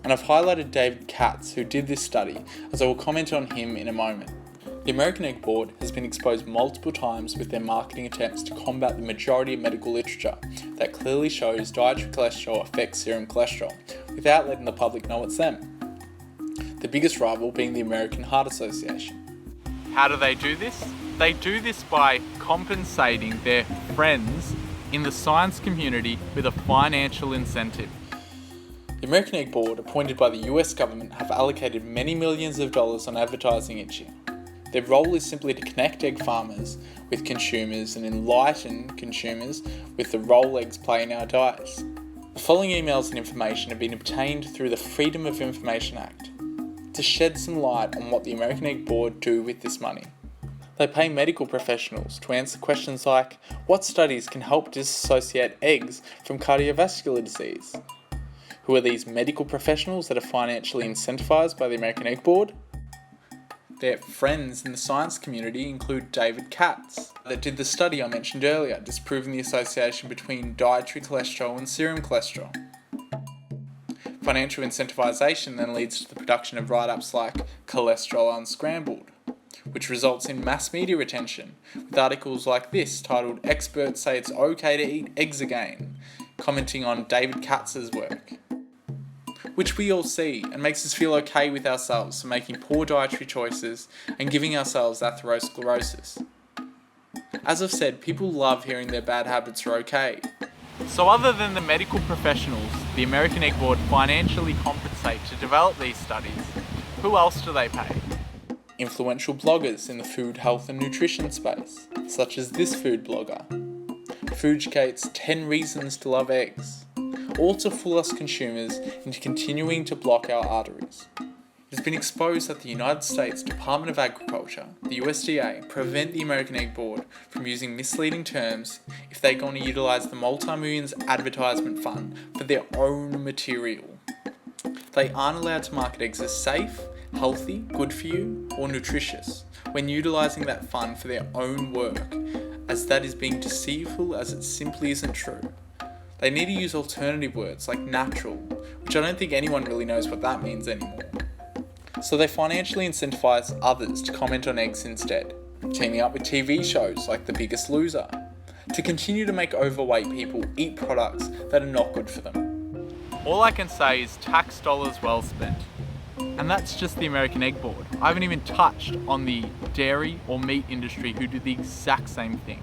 And I've highlighted David Katz, who did this study, as I will comment on him in a moment. The American Egg Board has been exposed multiple times with their marketing attempts to combat the majority of medical literature that clearly shows dietary cholesterol affects serum cholesterol, without letting the public know it's them. The biggest rival being the American Heart Association. How do they do this? They do this by compensating their friends in the science community with a financial incentive. The American Egg Board, appointed by the US government, have allocated many millions of dollars on advertising each year. Their role is simply to connect egg farmers with consumers and enlighten consumers with the role eggs play in our diets. The following emails and information have been obtained through the Freedom of Information Act to shed some light on what the American Egg Board do with this money. They pay medical professionals to answer questions like, what studies can help disassociate eggs from cardiovascular disease? Who are these medical professionals that are financially incentivized by the American Egg Board? Their friends in the science community include David Katz, that did the study I mentioned earlier, disproving the association between dietary cholesterol and serum cholesterol. Financial incentivization then leads to the production of write-ups like Cholesterol Unscrambled, which results in mass media attention, with articles like this titled "Experts Say It's Okay to Eat Eggs Again," commenting on David Katz's work. which we all see and makes us feel okay with ourselves for making poor dietary choices and giving ourselves atherosclerosis. As I've said, people love hearing their bad habits are okay. So other than the medical professionals the American Egg Board financially compensate to develop these studies, who else do they pay? Influential bloggers in the food, health and nutrition space, such as this food blogger. Foodcate's 10 Reasons to Love Eggs, all to fool us consumers into continuing to block our arteries. It has been exposed that the United States Department of Agriculture, the USDA, prevent the American Egg Board from using misleading terms if they're going to utilise the multi-millions advertisement fund for their own material. They aren't allowed to market eggs as safe, healthy, good for you, or nutritious when utilising that fund for their own work, as that is being deceitful as it simply isn't true. They need to use alternative words like natural, which I don't think anyone really knows what that means anymore. So they financially incentivise others to comment on eggs instead, teaming up with TV shows like The Biggest Loser, to continue to make overweight people eat products that are not good for them. All I can say is tax dollars well spent. And that's just the American Egg Board. I haven't even touched on the dairy or meat industry who do the exact same thing.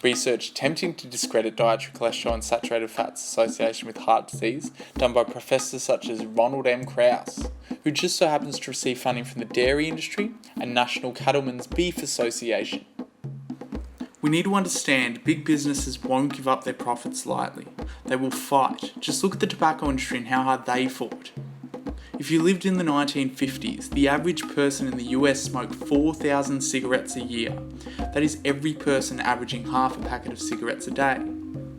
Research attempting to discredit dietary cholesterol and saturated fats association with heart disease, done by professors such as Ronald M. Krauss, who just so happens to receive funding from the dairy industry and National Cattlemen's Beef Association. We need to understand big businesses won't give up their profits lightly. They will fight. Just look at the tobacco industry and how hard they fought. If you lived in the 1950s, the average person in the US smoked 4,000 cigarettes a year. That is every person averaging half a packet of cigarettes a day.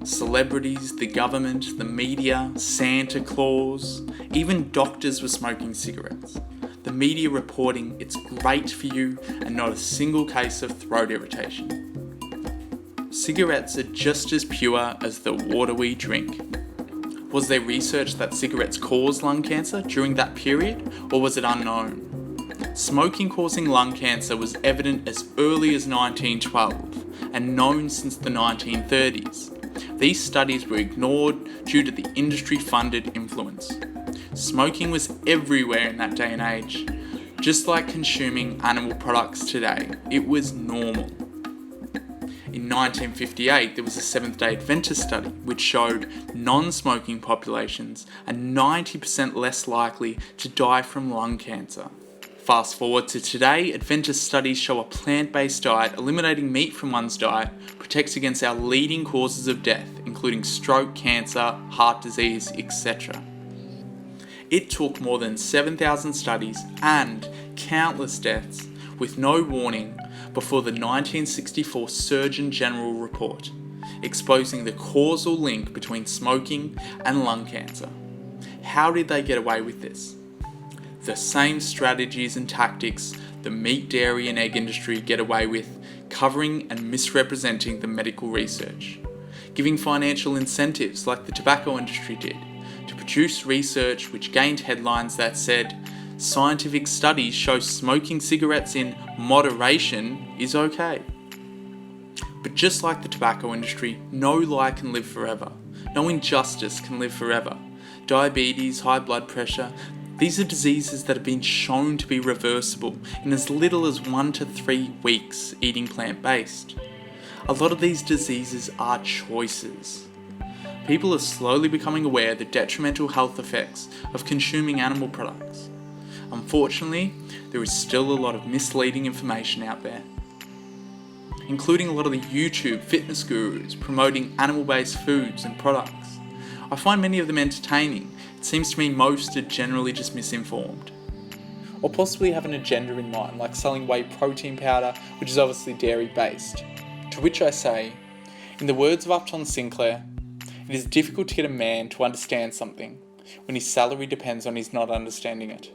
Celebrities, the government, the media, Santa Claus, even doctors were smoking cigarettes. The media reporting it's great for you and not a single case of throat irritation. Cigarettes are just as pure as the water we drink. Was there research that cigarettes caused lung cancer during that period, or was it unknown? Smoking causing lung cancer was evident as early as 1912 and known since the 1930s. These studies were ignored due to the industry-funded influence. Smoking was everywhere in that day and age. Just like consuming animal products today, it was normal. In 1958, there was a Seventh-day Adventist study which showed non-smoking populations are 90% less likely to die from lung cancer. Fast forward to today, Adventist studies show a plant-based diet eliminating meat from one's diet protects against our leading causes of death, including stroke, cancer, heart disease, etc. It took more than 7,000 studies and countless deaths with no warning before the 1964 Surgeon General report, exposing the causal link between smoking and lung cancer. How did they get away with this? The same strategies and tactics the meat, dairy and egg industry get away with, covering and misrepresenting the medical research, giving financial incentives like the tobacco industry did, to produce research which gained headlines that said, scientific studies show smoking cigarettes in moderation is okay. But just like the tobacco industry, no lie can live forever. No injustice can live forever. Diabetes, high blood pressure, these are diseases that have been shown to be reversible in as little as 1 to 3 weeks eating plant-based. A lot of these diseases are choices. People are slowly becoming aware of the detrimental health effects of consuming animal products. Unfortunately, there is still a lot of misleading information out there, including a lot of the YouTube fitness gurus promoting animal-based foods and products. I find many of them entertaining. It seems to me most are generally just misinformed. Or possibly have an agenda in mind, like selling whey protein powder, which is obviously dairy-based. To which I say, in the words of Upton Sinclair, it is difficult to get a man to understand something when his salary depends on his not understanding it.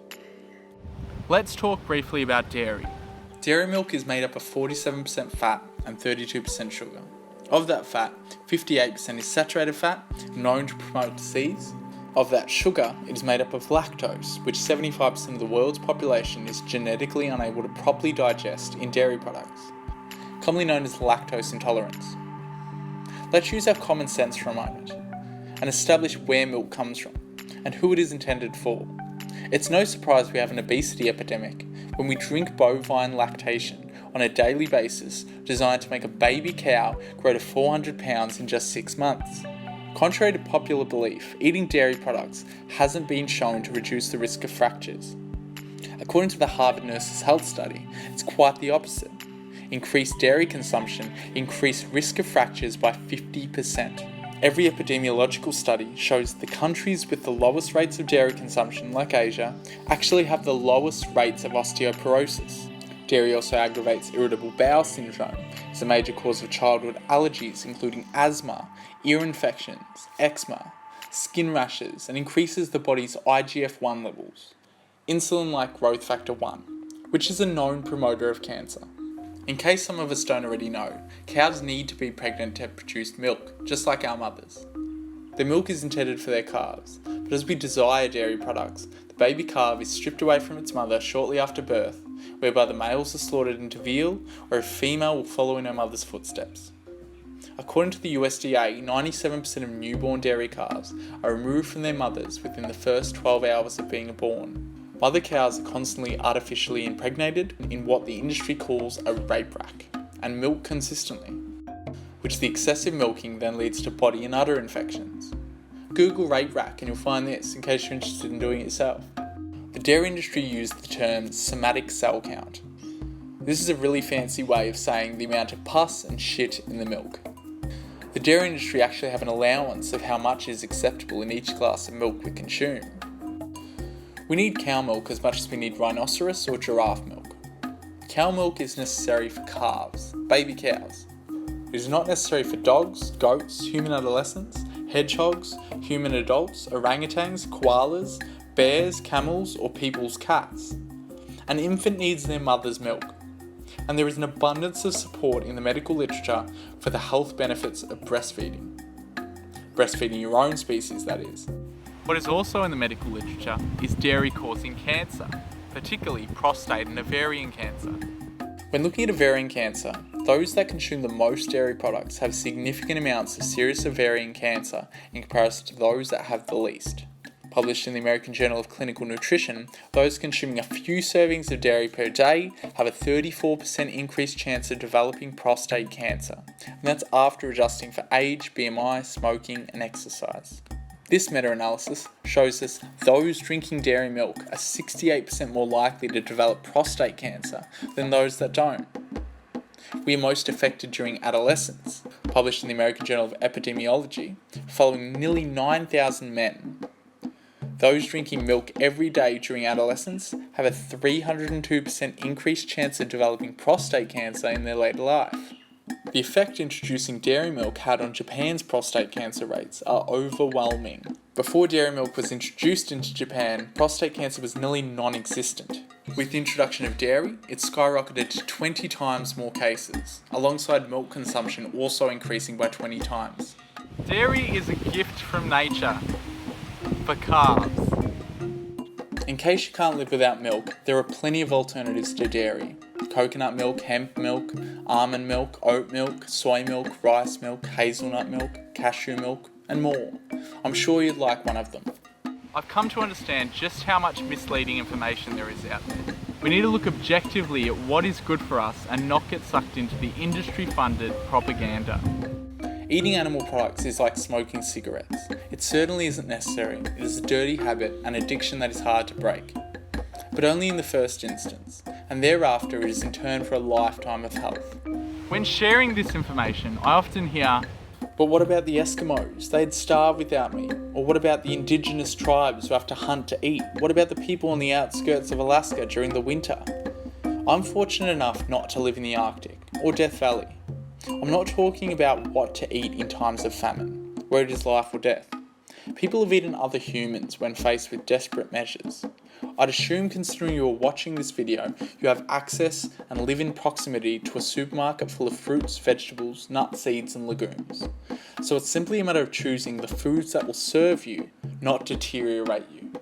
Let's talk briefly about dairy. Dairy milk is made up of 47% fat and 32% sugar. Of that fat, 58% is saturated fat, known to promote disease. Of that sugar, it is made up of lactose, which 75% of the world's population is genetically unable to properly digest in dairy products, commonly known as lactose intolerance. Let's use our common sense for a moment and establish where milk comes from. and who it is intended for. It's no surprise we have an obesity epidemic when we drink bovine lactation on a daily basis designed to make a baby cow grow to 400 pounds in just 6 months. Contrary to popular belief, eating dairy products hasn't been shown to reduce the risk of fractures. According to the Harvard Nurses Health Study, it's quite the opposite. Increased dairy consumption increased risk of fractures by 50%. Every epidemiological study shows the countries with the lowest rates of dairy consumption, like Asia, actually have the lowest rates of osteoporosis. Dairy also aggravates irritable bowel syndrome. It's a major cause of childhood allergies, including asthma, ear infections, eczema, skin rashes, and increases the body's IGF-1 levels, insulin-like growth factor 1, which is a known promoter of cancer. In case some of us don't already know, cows need to be pregnant to produce milk, just like our mothers. The milk is intended for their calves, but as we desire dairy products, the baby calf is stripped away from its mother shortly after birth, whereby the males are slaughtered into veal, or a female will follow in her mother's footsteps. According to the USDA, 97% of newborn dairy calves are removed from their mothers within the first 12 hours of being born. Mother cows are constantly artificially impregnated in what the industry calls a rape rack, and milk consistently, which the excessive milking then leads to body and udder infections. Google rape rack and you'll find this in case you're interested in doing it yourself. The dairy industry used the term somatic cell count. This is a really fancy way of saying the amount of pus and shit in the milk. The dairy industry actually have an allowance of how much is acceptable in each glass of milk we consume. We need cow milk as much as we need rhinoceros or giraffe milk. Cow milk is necessary for calves, baby cows. It is not necessary for dogs, goats, human adolescents, hedgehogs, human adults, orangutans, koalas, bears, camels, or people's cats. An infant needs their mother's milk, and there is an abundance of support in the medical literature for the health benefits of breastfeeding. Breastfeeding your own species, that is. What is also in the medical literature is dairy causing cancer, particularly prostate and ovarian cancer. When looking at ovarian cancer, those that consume the most dairy products have significant amounts of serious ovarian cancer in comparison to those that have the least. Published in the American Journal of Clinical Nutrition, those consuming a few servings of dairy per day have a 34% increased chance of developing prostate cancer, and that's after adjusting for age, BMI, smoking, and exercise. This meta-analysis shows us those drinking dairy milk are 68% more likely to develop prostate cancer than those that don't. We are most affected during adolescence, published in the American Journal of Epidemiology, following nearly 9,000 men. Those drinking milk every day during adolescence have a 302% increased chance of developing prostate cancer in their later life. The effect introducing dairy milk had on Japan's prostate cancer rates are overwhelming. Before dairy milk was introduced into Japan, prostate cancer was nearly non-existent. With the introduction of dairy, it skyrocketed to 20 times more cases, alongside milk consumption also increasing by 20 times. Dairy is a gift from nature for calves. In case you can't live without milk, there are plenty of alternatives to dairy. Coconut milk, hemp milk, almond milk, oat milk, soy milk, rice milk, hazelnut milk, cashew milk, and more. I'm sure you'd like one of them. I've come to understand just how much misleading information there is out there. We need to look objectively at what is good for us and not get sucked into the industry-funded propaganda. Eating animal products is like smoking cigarettes. It certainly isn't necessary. It is a dirty habit, an addiction that is hard to break. But only in the first instance, and thereafter it is in turn for a lifetime of health. When sharing this information, I often hear, but what about the Eskimos? They'd starve without me. Or what about the indigenous tribes who have to hunt to eat? What about the people on the outskirts of Alaska during the winter? I'm fortunate enough not to live in the Arctic or Death Valley. I'm not talking about what to eat in times of famine, where it is life or death. People have eaten other humans when faced with desperate measures. I'd assume, considering you are watching this video, you have access and live in proximity to a supermarket full of fruits, vegetables, nuts, seeds and legumes. So it's simply a matter of choosing the foods that will serve you, not deteriorate you.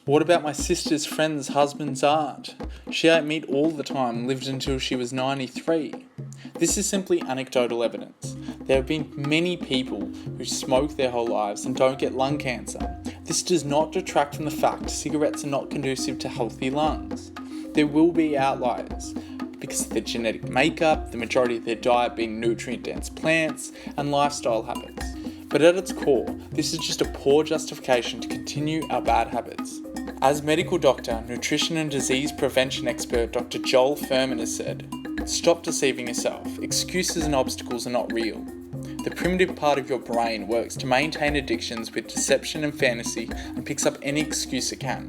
What about my sister's friend's husband's aunt? She ate meat all the time and lived until she was 93. This is simply anecdotal evidence. There have been many people who smoke their whole lives and don't get lung cancer. This does not detract from the fact cigarettes are not conducive to healthy lungs. There will be outliers because of their genetic makeup, the majority of their diet being nutrient-dense plants, and lifestyle habits. But at its core, this is just a poor justification to continue our bad habits. As medical doctor, nutrition and disease prevention expert Dr. Joel Furman has said, "Stop deceiving yourself. Excuses and obstacles are not real. The primitive part of your brain works to maintain addictions with deception and fantasy and picks up any excuse it can.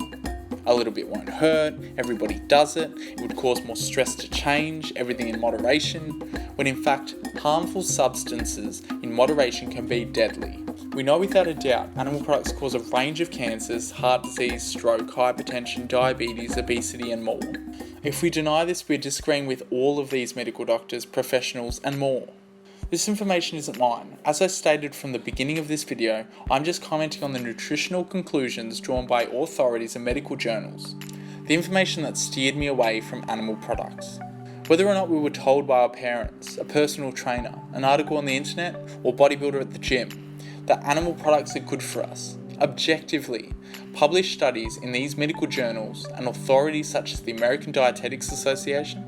A little bit won't hurt, everybody does it, it would cause more stress to change, everything in moderation, when in fact, harmful substances in moderation can be deadly. We know without a doubt animal products cause a range of cancers, heart disease, stroke, hypertension, diabetes, obesity and more. If we deny this, we're disagreeing with all of these medical doctors, professionals and more. This information isn't mine. As I stated from the beginning of this video, I'm just commenting on the nutritional conclusions drawn by authorities and medical journals. The information that steered me away from animal products. Whether or not we were told by our parents, a personal trainer, an article on the internet, or bodybuilder at the gym, that animal products are good for us. Objectively, published studies in these medical journals and authorities such as the American Dietetics Association,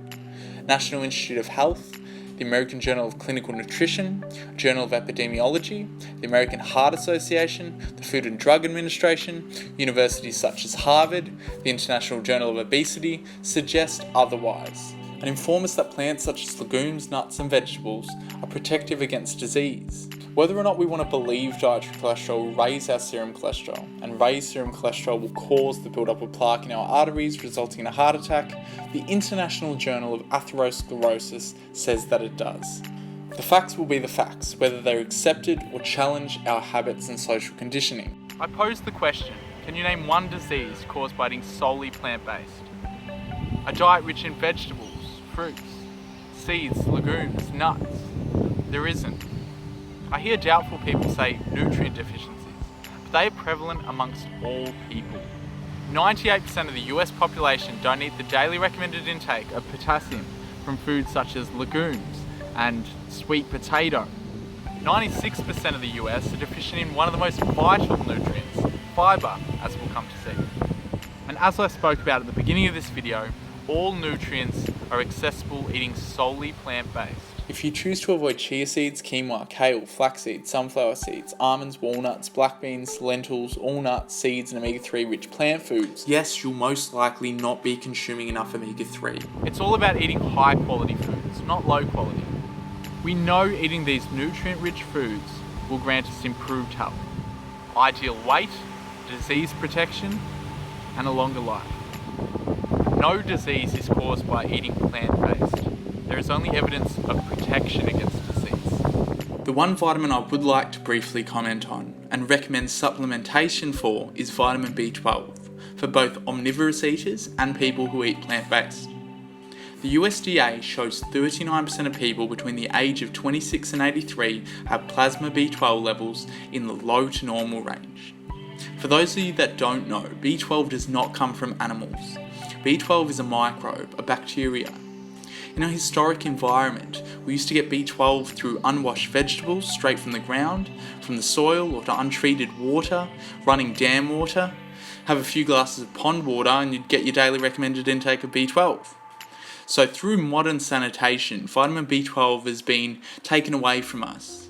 National Institute of Health, the American Journal of Clinical Nutrition, Journal of Epidemiology, the American Heart Association, the Food and Drug Administration, universities such as Harvard, the International Journal of Obesity, suggest otherwise, and inform us that plants such as legumes, nuts and vegetables are protective against disease. Whether or not we want to believe dietary cholesterol will raise our serum cholesterol, and raised serum cholesterol will cause the buildup of plaque in our arteries, resulting in a heart attack, the International Journal of Atherosclerosis says that it does. The facts will be the facts, whether they're accepted or challenge our habits and social conditioning. I posed the question, can you name one disease caused by eating solely plant-based? A diet rich in vegetables, fruits, seeds, legumes, nuts? There isn't. I hear doubtful people say nutrient deficiencies, but they are prevalent amongst all people. 98% of the US population don't eat the daily recommended intake of potassium from foods such as legumes and sweet potato. 96% of the US are deficient in one of the most vital nutrients, fibre, as we'll come to see. And as I spoke about at the beginning of this video, all nutrients are accessible eating solely plant-based. If you choose to avoid chia seeds, quinoa, kale, flaxseed, sunflower seeds, almonds, walnuts, black beans, lentils, all nuts, seeds and omega-3 rich plant foods, yes, you'll most likely not be consuming enough omega-3. It's all about eating high quality foods, not low quality. We know eating these nutrient rich foods will grant us improved health, ideal weight, disease protection and a longer life. No disease is caused by eating plant-based. There is only evidence of protection against disease. The one vitamin I would like to briefly comment on and recommend supplementation for is vitamin B12 for both omnivorous eaters and people who eat plant-based. The USDA shows 39% of people between the age of 26 and 83 have plasma B12 levels in the low to normal range. For those of you that don't know, B12 does not come from animals. B12 is a microbe, a bacteria. In a historic environment, we used to get B12 through unwashed vegetables straight from the ground, from the soil or to untreated water, running dam water. Have a few glasses of pond water and you'd get your daily recommended intake of B12. So through modern sanitation, vitamin B12 has been taken away from us.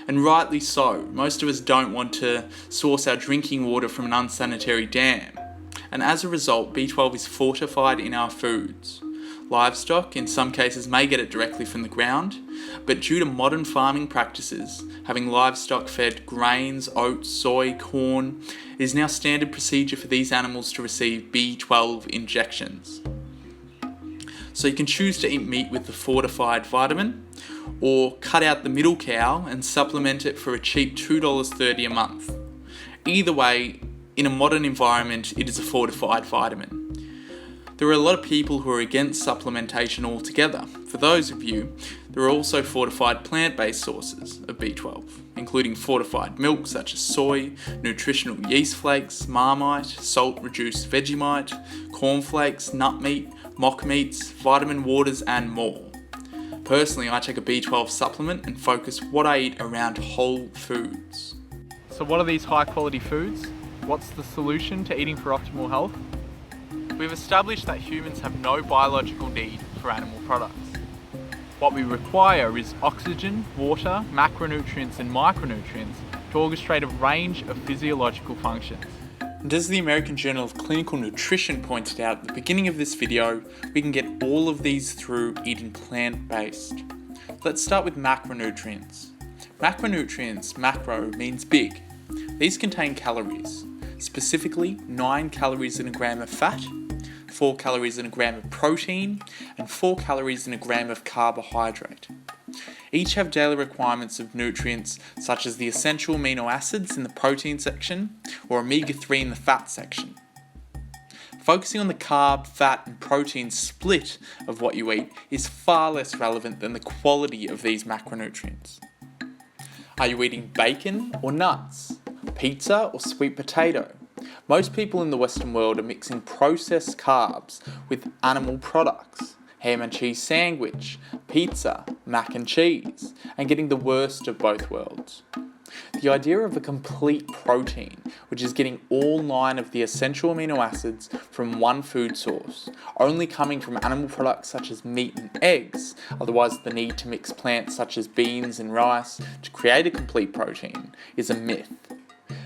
And rightly so, most of us don't want to source our drinking water from an unsanitary dam. And as a result, B12 is fortified in our foods. Livestock, in some cases, may get it directly from the ground, but due to modern farming practices, having livestock fed grains, oats, soy, corn, it is now standard procedure for these animals to receive B12 injections. So you can choose to eat meat with the fortified vitamin, or cut out the middle cow and supplement it for a cheap $2.30 a month. Either way, in a modern environment, it is a fortified vitamin. There are a lot of people who are against supplementation altogether. For those of you, there are also fortified plant-based sources of B12, including fortified milk such as soy, nutritional yeast flakes, Marmite, salt-reduced Vegemite, cornflakes, nut meat, mock meats, vitamin waters and more. Personally, I take a B12 supplement and focus what I eat around whole foods. So what are these high quality foods? What's the solution to eating for optimal health? We've established that humans have no biological need for animal products. What we require is oxygen, water, macronutrients and micronutrients to orchestrate a range of physiological functions. And as the American Journal of Clinical Nutrition pointed out at the beginning of this video, we can get all of these through eating plant-based. Let's start with macronutrients. Macronutrients, macro, means big. These contain calories, specifically 9 calories in a gram of fat, 4 calories in a gram of protein, and 4 calories in a gram of carbohydrate. Each have daily requirements of nutrients such as the essential amino acids in the protein section or omega-3 in the fat section. Focusing on the carb, fat and protein split of what you eat is far less relevant than the quality of these macronutrients. Are you eating bacon or nuts? Pizza or sweet potato? Most people in the Western world are mixing processed carbs with animal products. Ham and cheese sandwich, pizza, mac and cheese, and getting the worst of both worlds. The idea of a complete protein, which is getting all 9 of the essential amino acids from one food source, only coming from animal products such as meat and eggs, otherwise the need to mix plants such as beans and rice to create a complete protein, is a myth.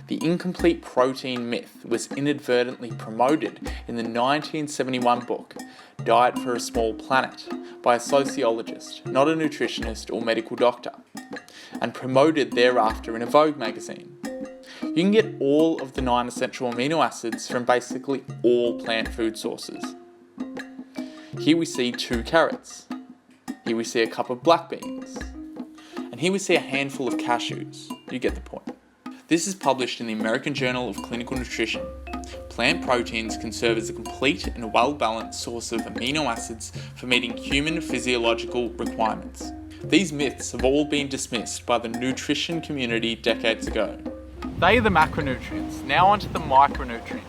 The incomplete protein myth was inadvertently promoted in the 1971 book, Diet for a Small Planet, by a sociologist, not a nutritionist or medical doctor, and promoted thereafter in a Vogue magazine. You can get all of the 9 essential amino acids from basically all plant food sources. Here we see 2 carrots. Here we see a cup of black beans. And here we see a handful of cashews. You get the point. This is published in the American Journal of Clinical Nutrition. Plant proteins can serve as a complete and well-balanced source of amino acids for meeting human physiological requirements. These myths have all been dismissed by the nutrition community decades ago. They are the macronutrients. Now onto the micronutrients.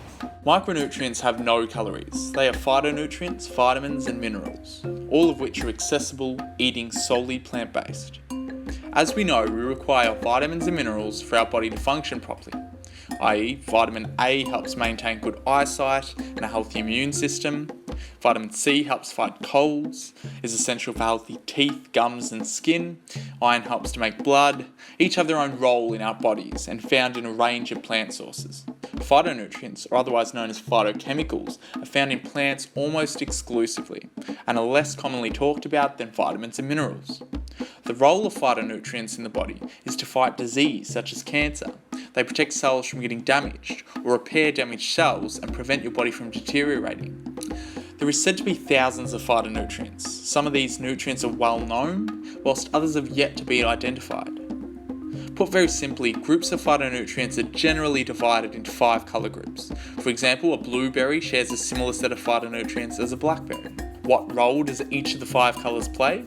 Micronutrients have no calories. They are phytonutrients, vitamins and minerals, all of which are accessible eating solely plant-based. As we know, we require vitamins and minerals for our body to function properly, i.e. vitamin A helps maintain good eyesight and a healthy immune system. Vitamin C helps fight colds, is essential for healthy teeth, gums and skin. Iron helps to make blood. Each have their own role in our bodies and found in a range of plant sources. Phytonutrients, or otherwise known as phytochemicals, are found in plants almost exclusively and are less commonly talked about than vitamins and minerals. The role of phytonutrients in the body is to fight disease such as cancer. They protect cells from getting damaged or repair damaged cells and prevent your body from deteriorating. There is said to be thousands of phytonutrients. Some of these nutrients are well known, whilst others have yet to be identified. Put very simply, groups of phytonutrients are generally divided into 5 colour groups. For example, a blueberry shares a similar set of phytonutrients as a blackberry. What role does each of the 5 colours play?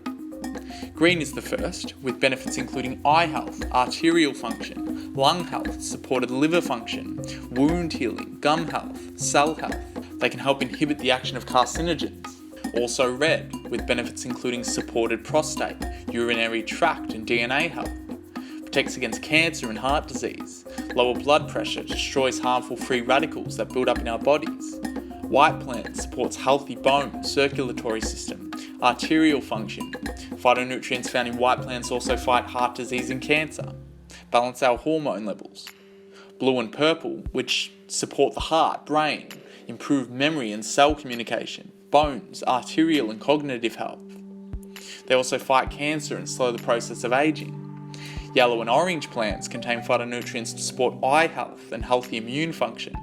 Green is the first, with benefits including eye health, arterial function, lung health, supported liver function, wound healing, gum health, cell health. They can help inhibit the action of carcinogens. Also red, with benefits including supported prostate, urinary tract and DNA health. Protects against cancer and heart disease. Lower blood pressure, destroys harmful free radicals that build up in our bodies. White plant supports healthy bone, circulatory system, arterial function. Phytonutrients found in white plants also fight heart disease and cancer. Balance our hormone levels. Blue and purple, which support the heart, brain, improve memory and cell communication, bones, arterial and cognitive health. They also fight cancer and slow the process of aging. Yellow and orange plants contain phytonutrients to support eye health and healthy immune function.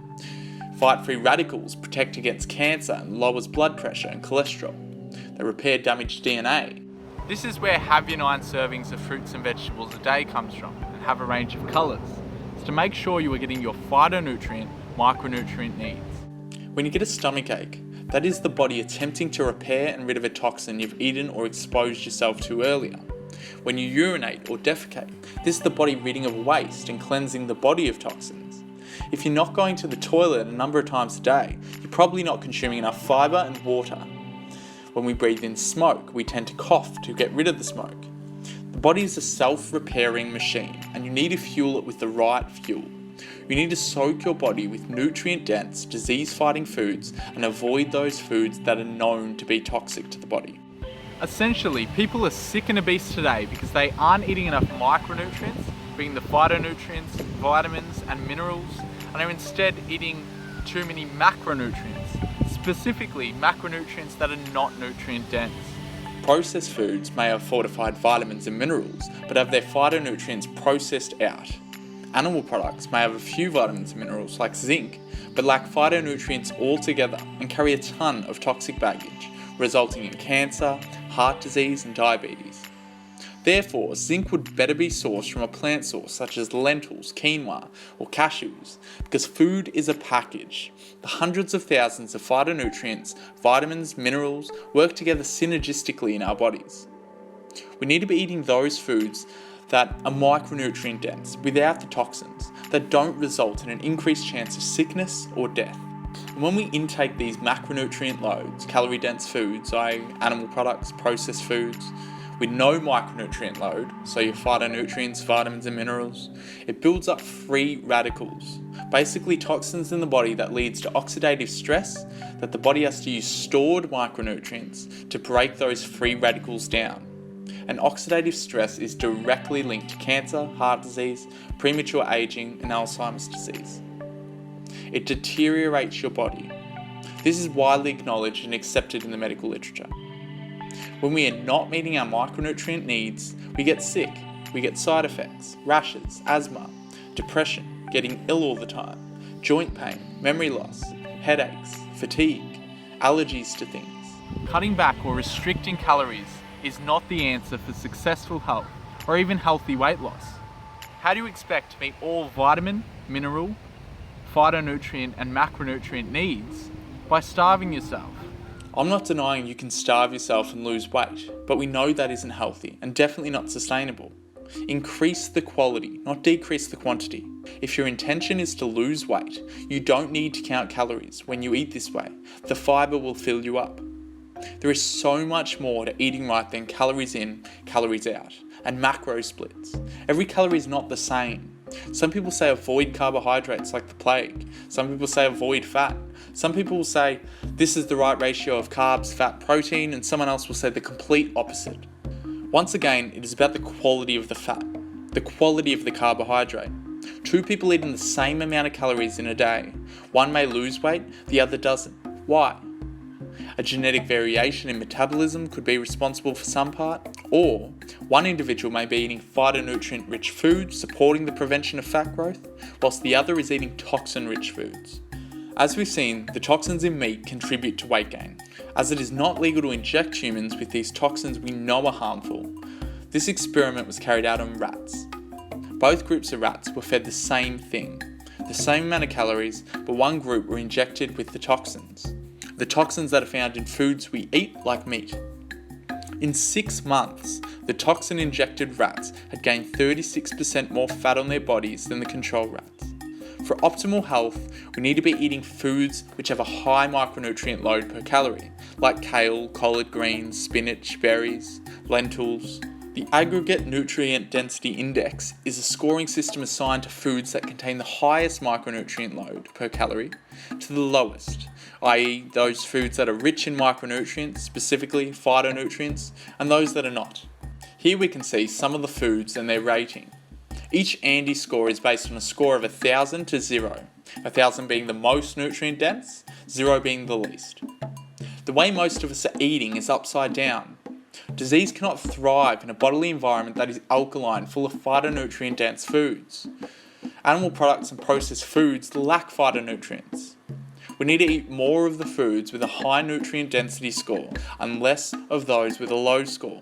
Fight free radicals, protect against cancer and lowers blood pressure and cholesterol. They repair damaged DNA. This is where have your 9 servings of fruits and vegetables a day comes from, and have a range of colours. It's to make sure you are getting your phytonutrient, micronutrient needs. When you get a stomach ache, that is the body attempting to repair and rid of a toxin you've eaten or exposed yourself to earlier. When you urinate or defecate, this is the body ridding of waste and cleansing the body of toxins. If you're not going to the toilet a number of times a day, you're probably not consuming enough fibre and water. When we breathe in smoke, we tend to cough to get rid of the smoke. The body is a self-repairing machine, and you need to fuel it with the right fuel. You need to soak your body with nutrient-dense, disease-fighting foods and avoid those foods that are known to be toxic to the body. Essentially, people are sick and obese today because they aren't eating enough micronutrients, being the phytonutrients, vitamins and minerals, and are instead eating too many macronutrients, specifically macronutrients that are not nutrient-dense. Processed foods may have fortified vitamins and minerals, but have their phytonutrients processed out. Animal products may have a few vitamins and minerals like zinc, but lack phytonutrients altogether and carry a ton of toxic baggage, resulting in cancer, heart disease and diabetes. Therefore, zinc would better be sourced from a plant source such as lentils, quinoa or cashews, because food is a package. The hundreds of thousands of phytonutrients, vitamins, minerals work together synergistically in our bodies. We need to be eating those foods that are micronutrient dense without the toxins that don't result in an increased chance of sickness or death. And when we intake these macronutrient loads, calorie dense foods, i.e. animal products, processed foods, with no micronutrient load, so your phytonutrients, vitamins and minerals, it builds up free radicals, basically toxins in the body that leads to oxidative stress that the body has to use stored micronutrients to break those free radicals down. And oxidative stress is directly linked to cancer, heart disease, premature aging and Alzheimer's disease. It deteriorates your body. This is widely acknowledged and accepted in the medical literature. When we are not meeting our micronutrient needs, we get sick, we get side effects, rashes, asthma, depression, getting ill all the time, joint pain, memory loss, headaches, fatigue, allergies to things. Cutting back or restricting calories is not the answer for successful health or even healthy weight loss. How do you expect to meet all vitamin, mineral, phytonutrient and macronutrient needs by starving yourself? I'm not denying you can starve yourself and lose weight, but we know that isn't healthy and definitely not sustainable. Increase the quality, not decrease the quantity. If your intention is to lose weight, you don't need to count calories when you eat this way. The fiber will fill you up. There is so much more to eating right than calories in, calories out, and macro splits. Every calorie is not the same. Some people say avoid carbohydrates like the plague. Some people say avoid fat. Some people will say this is the right ratio of carbs, fat, protein, and someone else will say the complete opposite. Once again, it is about the quality of the fat, the quality of the carbohydrate. Two people eating the same amount of calories in a day. One may lose weight, the other doesn't. Why? A genetic variation in metabolism could be responsible for some part, or one individual may be eating phytonutrient-rich foods supporting the prevention of fat growth, whilst the other is eating toxin-rich foods. As we've seen, the toxins in meat contribute to weight gain. As it is not legal to inject humans with these toxins we know are harmful, this experiment was carried out on rats. Both groups of rats were fed the same thing, the same amount of calories, but one group were injected with the toxins that are found in foods we eat like meat. In 6 months, the toxin-injected rats had gained 36% more fat on their bodies than the control rats. For optimal health, we need to be eating foods which have a high micronutrient load per calorie, like kale, collard greens, spinach, berries, lentils. The aggregate nutrient density index is a scoring system assigned to foods that contain the highest micronutrient load per calorie to the lowest, i.e. those foods that are rich in micronutrients, specifically phytonutrients, and those that are not. Here we can see some of the foods and their rating. Each Andy score is based on a score of 1,000 to 0, 1,000 being the most nutrient dense, 0 being the least. The way most of us are eating is upside down. Disease cannot thrive in a bodily environment that is alkaline, full of phytonutrient dense foods. Animal products and processed foods lack phytonutrients. We need to eat more of the foods with a high nutrient density score and less of those with a low score.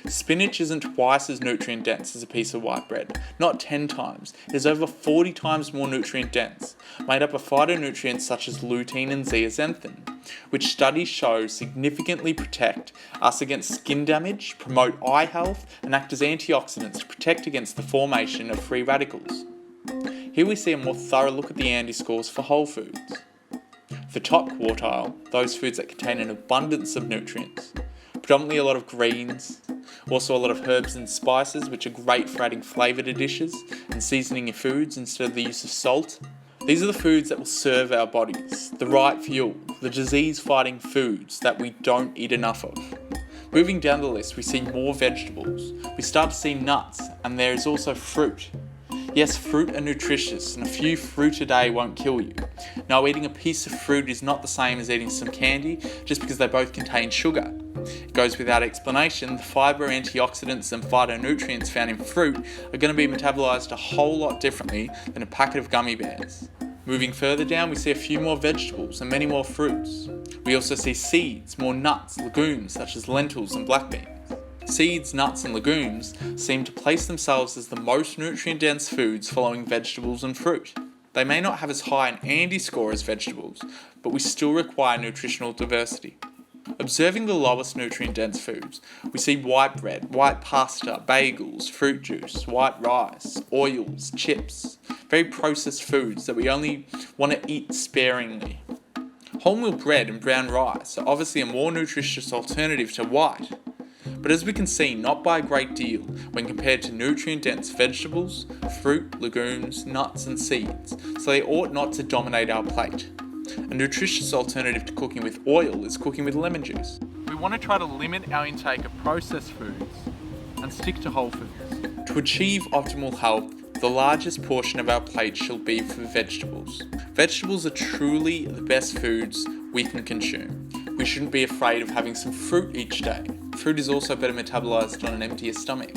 Spinach isn't twice as nutrient dense as a piece of white bread, not 10 times. It is over 40 times more nutrient dense, made up of phytonutrients such as lutein and zeaxanthin, which studies show significantly protect us against skin damage, promote eye health, and act as antioxidants to protect against the formation of free radicals. Here we see a more thorough look at the Andy scores for whole foods. The top quartile, those foods that contain an abundance of nutrients, predominantly a lot of greens, Also a lot of herbs and spices, which are great for adding flavour to dishes and seasoning your foods instead of the use of salt. These are the foods that will serve our bodies, the right fuel, the disease-fighting foods that we don't eat enough of. Moving down the list, we see more vegetables. We start to see nuts, and there is also fruit. Yes, fruit are nutritious, and a few fruit a day won't kill you. No, eating a piece of fruit is not the same as eating some candy, just because they both contain sugar. It goes without explanation, the fibre, antioxidants and phytonutrients found in fruit are going to be metabolised a whole lot differently than a packet of gummy bears. Moving further down, we see a few more vegetables and many more fruits. We also see seeds, more nuts, legumes such as lentils and black beans. Seeds, nuts and legumes seem to place themselves as the most nutrient-dense foods following vegetables and fruit. They may not have as high an Andy score as vegetables, but we still require nutritional diversity. Observing the lowest nutrient-dense foods, we see white bread, white pasta, bagels, fruit juice, white rice, oils, chips, very processed foods that we only want to eat sparingly. Wholemeal bread and brown rice are obviously a more nutritious alternative to white, but as we can see, not by a great deal when compared to nutrient-dense vegetables, fruit, legumes, nuts and seeds, so they ought not to dominate our plate. A nutritious alternative to cooking with oil is cooking with lemon juice. We want to try to limit our intake of processed foods and stick to whole foods. To achieve optimal health, the largest portion of our plate shall be for vegetables. Vegetables are truly the best foods we can consume. We shouldn't be afraid of having some fruit each day. Fruit is also better metabolised on an emptier stomach.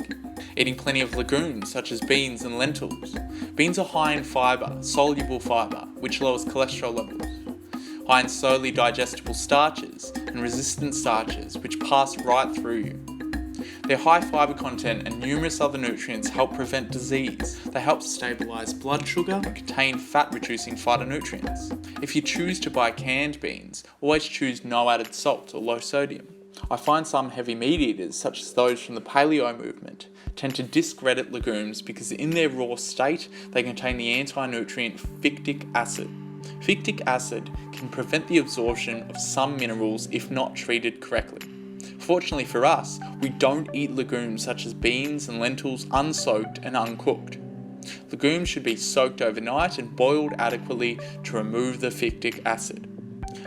Eating plenty of legumes such as beans and lentils. Beans are high in fibre, soluble fibre, which lowers cholesterol levels. High in slowly digestible starches and resistant starches, which pass right through you. Their high fibre content and numerous other nutrients help prevent disease. They help stabilise blood sugar and contain fat-reducing phytonutrients. If you choose to buy canned beans, always choose no added salt or low sodium. I find some heavy meat eaters, such as those from the paleo movement, tend to discredit legumes because in their raw state, they contain the anti-nutrient fictic acid. Fictic acid can prevent the absorption of some minerals if not treated correctly. Fortunately for us, we don't eat legumes such as beans and lentils unsoaked and uncooked. Legumes should be soaked overnight and boiled adequately to remove the fictic acid.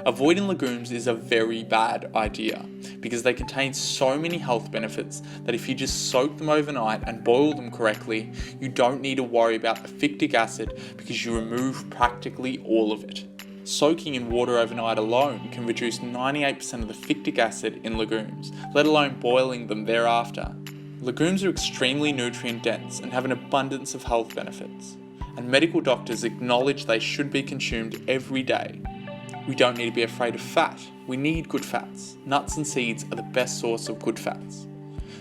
Avoiding legumes is a very bad idea because they contain so many health benefits that if you just soak them overnight and boil them correctly, you don't need to worry about the fictic acid because you remove practically all of it. Soaking in water overnight alone can reduce 98% of the fictic acid in legumes, let alone boiling them thereafter. Legumes are extremely nutrient dense and have an abundance of health benefits, and medical doctors acknowledge they should be consumed every day. We don't need to be afraid of fat. We need good fats. Nuts and seeds are the best source of good fats.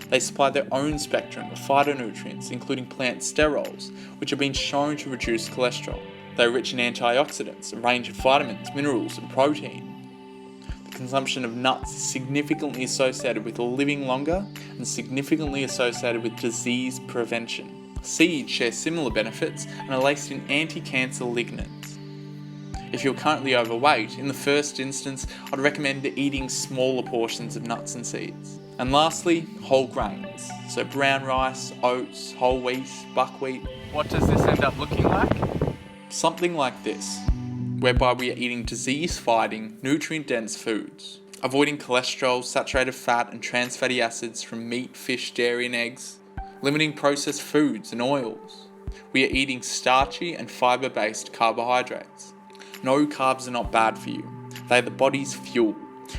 They supply their own spectrum of phytonutrients, including plant sterols, which have been shown to reduce cholesterol. They are rich in antioxidants, a range of vitamins, minerals, and protein. The consumption of nuts is significantly associated with living longer and significantly associated with disease prevention. Seeds share similar benefits and are laced in anti-cancer lignans. If you're currently overweight, in the first instance, I'd recommend eating smaller portions of nuts and seeds. And lastly, whole grains. So brown rice, oats, whole wheat, buckwheat. What does this end up looking like? Something like this, whereby we are eating disease-fighting, nutrient-dense foods, avoiding cholesterol, saturated fat and trans fatty acids from meat, fish, dairy and eggs, limiting processed foods and oils. We are eating starchy and fibre-based carbohydrates. No, carbs are not bad for you. They are the body's fuel.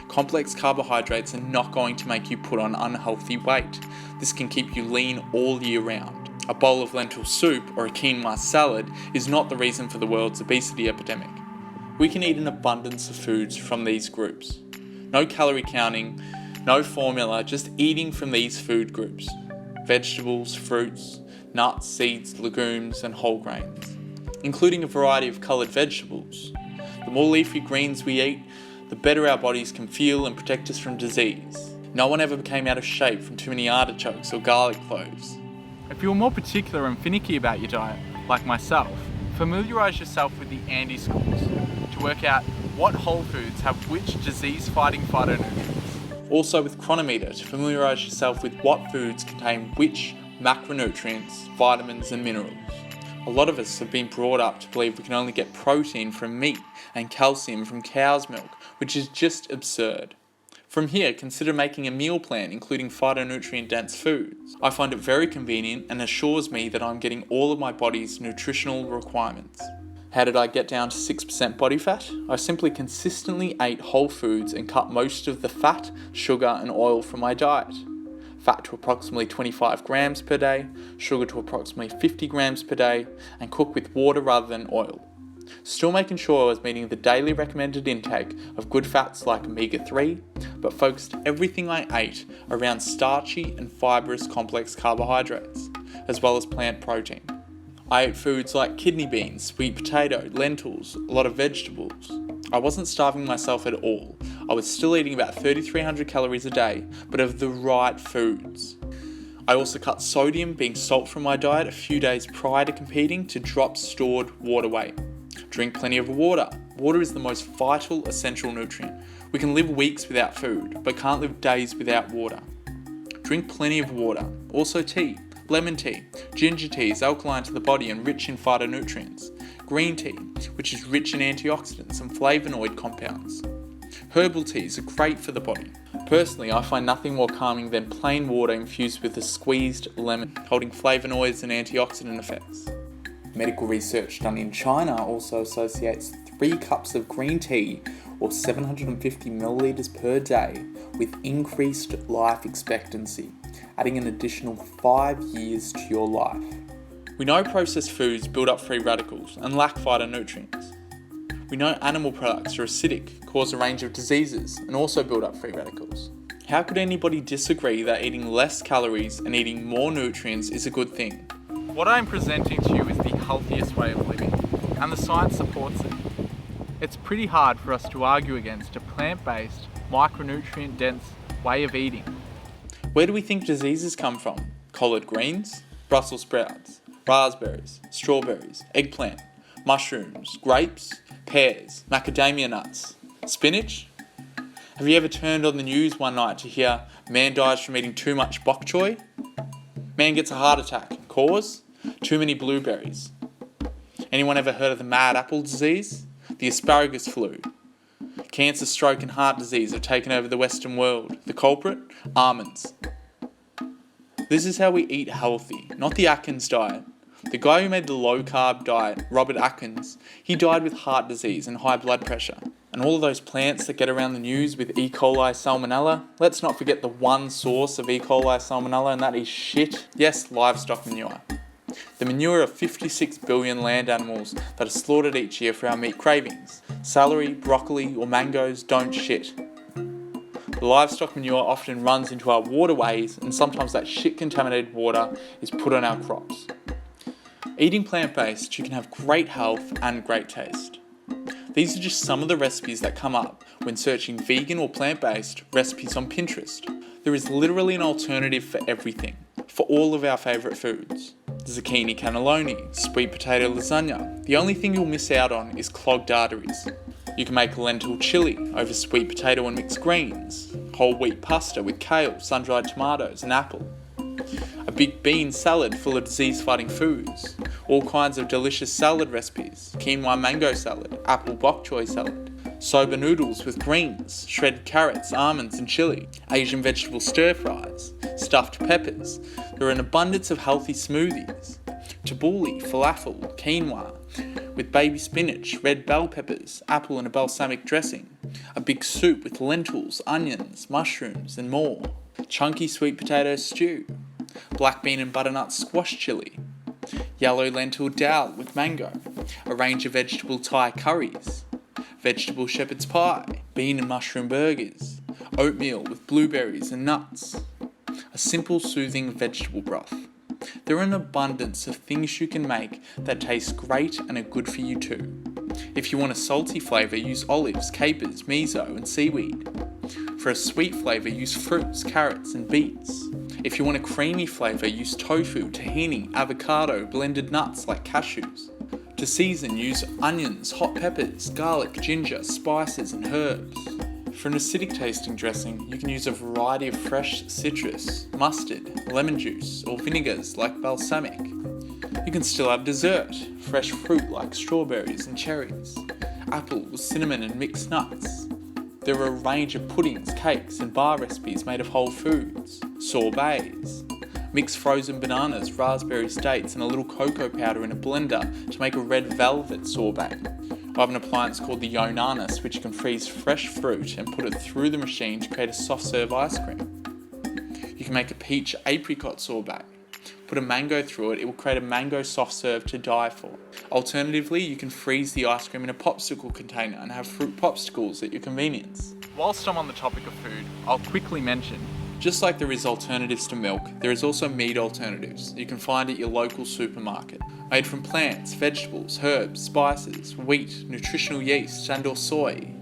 Complex carbohydrates are not going to make you put on unhealthy weight. This can keep you lean all year round. A bowl of lentil soup or a quinoa salad is not the reason for the world's obesity epidemic. We can eat an abundance of foods from these groups. No calorie counting, no formula, just eating from these food groups. Vegetables, fruits, nuts, seeds, legumes and whole grains, including a variety of coloured vegetables. The more leafy greens we eat, the better our bodies can feel and protect us from disease. No one ever became out of shape from too many artichokes or garlic cloves. If you're more particular and finicky about your diet, like myself, familiarise yourself with the Andy scores to work out what whole foods have which disease-fighting phytonutrients. Also with Chronometer to familiarise yourself with what foods contain which macronutrients, vitamins and minerals. A lot of us have been brought up to believe we can only get protein from meat and calcium from cow's milk, which is just absurd. From here, consider making a meal plan including phytonutrient-dense foods. I find it very convenient and assures me that I'm getting all of my body's nutritional requirements. How did I get down to 6% body fat? I simply consistently ate whole foods and cut most of the fat, sugar and oil from my diet. Fat to approximately 25 grams per day, sugar to approximately 50 grams per day, and cook with water rather than oil. Still making sure I was meeting the daily recommended intake of good fats like omega-3, but focused everything I ate around starchy and fibrous complex carbohydrates, as well as plant protein. I ate foods like kidney beans, sweet potato, lentils, a lot of vegetables. I wasn't starving myself at all. I was still eating about 3,300 calories a day, but of the right foods. I also cut sodium, being salt, from my diet a few days prior to competing to drop stored water weight. Drink plenty of water. Water is the most vital essential nutrient. We can live weeks without food, but can't live days without water. Drink plenty of water. Also tea. Lemon tea. Ginger tea is alkaline to the body and rich in phytonutrients. Green tea, which is rich in antioxidants and flavonoid compounds. Herbal teas are great for the body. Personally, I find nothing more calming than plain water infused with a squeezed lemon, holding flavonoids and antioxidant effects. Medical research done in China also associates 3 cups of green tea, or 750 milliliters per day, with increased life expectancy, adding an additional 5 years to your life. We know processed foods build up free radicals and lack phytonutrients. We know animal products are acidic, cause a range of diseases, and also build up free radicals. How could anybody disagree that eating less calories and eating more nutrients is a good thing? What I'm presenting to you is the healthiest way of living, and the science supports it. It's pretty hard for us to argue against a plant-based, micronutrient-dense way of eating. Where do we think diseases come from? Collard greens, Brussels sprouts, raspberries, strawberries, eggplant, mushrooms, grapes, pears, macadamia nuts, spinach? Have you ever turned on the news one night to hear man dies from eating too much bok choy? Man gets a heart attack. Cause? Too many blueberries. Anyone ever heard of the mad apple disease? The asparagus flu. Cancer, stroke and heart disease have taken over the Western world. The culprit? Almonds. This is how we eat healthy, not the Atkins diet. The guy who made the low-carb diet, Robert Atkins, he died with heart disease and high blood pressure. And all of those plants that get around the news with E. coli salmonella, let's not forget the one source of E. coli salmonella, and that is shit. Yes, livestock manure. The manure of 56 billion land animals that are slaughtered each year for our meat cravings. Celery, broccoli or mangoes don't shit. The livestock manure often runs into our waterways, and sometimes that shit contaminated water is put on our crops. Eating plant-based, you can have great health and great taste. These are just some of the recipes that come up when searching vegan or plant-based recipes on Pinterest. There is literally an alternative for everything, for all of our favourite foods. Zucchini cannelloni, sweet potato lasagna. The only thing you'll miss out on is clogged arteries. You can make lentil chili over sweet potato and mixed greens, whole wheat pasta with kale, sun-dried tomatoes and apple. A big bean salad full of disease-fighting foods, all kinds of delicious salad recipes, quinoa mango salad, apple bok choy salad, soba noodles with greens, shredded carrots, almonds and chili, Asian vegetable stir-fries, stuffed peppers. There are an abundance of healthy smoothies, tabbouleh, falafel, quinoa, with baby spinach, red bell peppers, apple and a balsamic dressing, a big soup with lentils, onions, mushrooms and more, chunky sweet potato stew, black bean and butternut squash chili, yellow lentil dal with mango, a range of vegetable Thai curries, vegetable shepherd's pie, bean and mushroom burgers, oatmeal with blueberries and nuts, a simple soothing vegetable broth. There are an abundance of things you can make that taste great and are good for you too. If you want a salty flavour, use olives, capers, miso and seaweed. For a sweet flavour, use fruits, carrots and beets. If you want a creamy flavour, use tofu, tahini, avocado, blended nuts like cashews. To season, use onions, hot peppers, garlic, ginger, spices and herbs. For an acidic tasting dressing, you can use a variety of fresh citrus, mustard, lemon juice, or vinegars like balsamic. You can still add dessert, fresh fruit like strawberries and cherries, apples, cinnamon and mixed nuts. There are a range of puddings, cakes and bar recipes made of whole foods, sorbets, mix frozen bananas, raspberries, dates and a little cocoa powder in a blender to make a red velvet sorbet. I have an appliance called the Yonanis which can freeze fresh fruit and put it through the machine to create a soft serve ice cream. You can make a peach apricot sorbet. Put a mango through it, it will create a mango soft serve to die for. Alternatively, you can freeze the ice cream in a popsicle container and have fruit popsicles at your convenience. Whilst I'm on the topic of food, I'll quickly mention, just like there is alternatives to milk, there is also meat alternatives you can find at your local supermarket. Made from plants, vegetables, herbs, spices, wheat, nutritional yeast and or soy.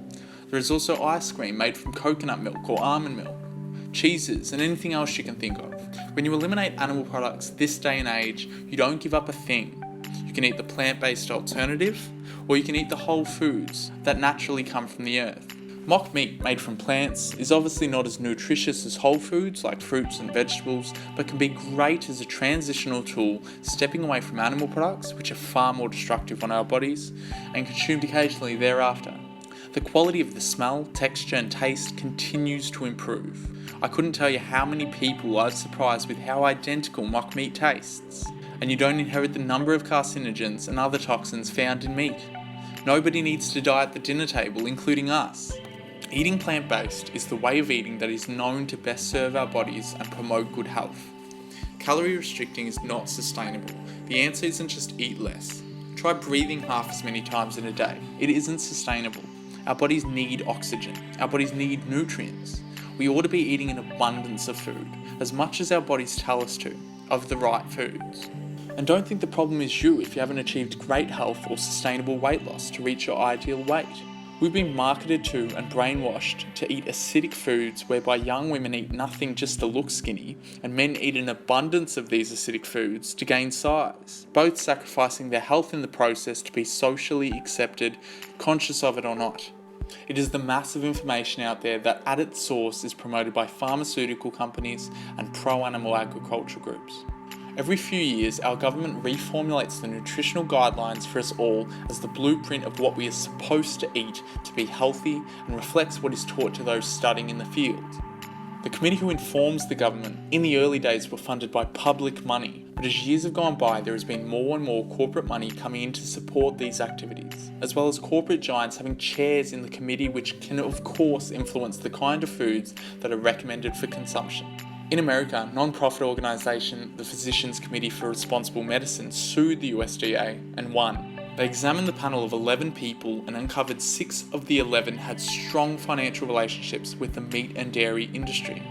There is also ice cream made from coconut milk or almond milk, cheeses and anything else you can think of. When you eliminate animal products this day and age, you don't give up a thing. You can eat the plant-based alternative, or you can eat the whole foods that naturally come from the earth. Mock meat made from plants is obviously not as nutritious as whole foods like fruits and vegetables, but can be great as a transitional tool, stepping away from animal products, which are far more destructive on our bodies, and consumed occasionally thereafter. The quality of the smell, texture and taste continues to improve. I couldn't tell you how many people I've surprised with how identical mock meat tastes. And you don't inherit the number of carcinogens and other toxins found in meat. Nobody needs to die at the dinner table, including us. Eating plant-based is the way of eating that is known to best serve our bodies and promote good health. Calorie restricting is not sustainable. The answer isn't just eat less. Try breathing half as many times in a day. It isn't sustainable. Our bodies need oxygen. Our bodies need nutrients. We ought to be eating an abundance of food, as much as our bodies tell us to, of the right foods. And don't think the problem is you if you haven't achieved great health or sustainable weight loss to reach your ideal weight. We've been marketed to and brainwashed to eat acidic foods whereby young women eat nothing just to look skinny and men eat an abundance of these acidic foods to gain size, both sacrificing their health in the process to be socially accepted, conscious of it or not. It is the massive information out there that at its source is promoted by pharmaceutical companies and pro-animal agriculture groups. Every few years, our government reformulates the nutritional guidelines for us all as the blueprint of what we are supposed to eat to be healthy and reflects what is taught to those studying in the field. The committee who informs the government in the early days were funded by public money, but as years have gone by, there has been more and more corporate money coming in to support these activities, as well as corporate giants having chairs in the committee which can of course influence the kind of foods that are recommended for consumption. In America, non-profit organisation the Physicians Committee for Responsible Medicine sued the USDA and won. They examined the panel of 11 people and uncovered 6 of the 11 had strong financial relationships with the meat and dairy industry,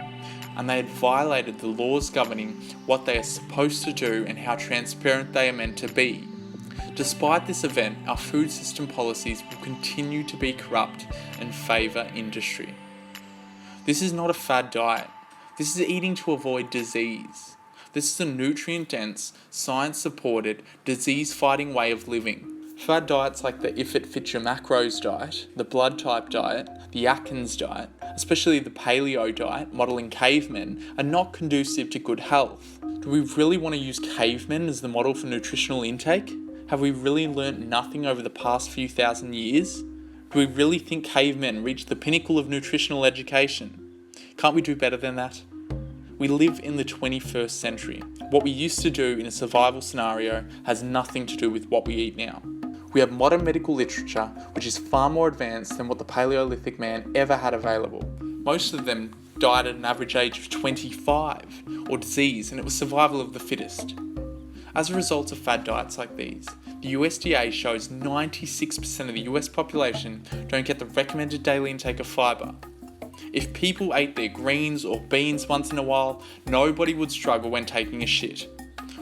and they had violated the laws governing what they are supposed to do and how transparent they are meant to be. Despite this event, our food system policies will continue to be corrupt and favour industry. This is not a fad diet. This is eating to avoid disease. This is a nutrient-dense, science-supported, disease-fighting way of living. Fad diets like the If It Fits Your Macros diet, the blood type diet, the Atkins diet, especially the paleo diet, modelling cavemen, are not conducive to good health. Do we really want to use cavemen as the model for nutritional intake? Have we really learnt nothing over the past few thousand years? Do we really think cavemen reached the pinnacle of nutritional education? Can't we do better than that? We live in the 21st century. What we used to do in a survival scenario has nothing to do with what we eat now. We have modern medical literature which is far more advanced than what the Paleolithic man ever had available. Most of them died at an average age of 25 or disease, and it was survival of the fittest. As a result of fad diets like these, the USDA shows 96% of the US population don't get the recommended daily intake of fibre. If people ate their greens or beans once in a while, nobody would struggle when taking a shit.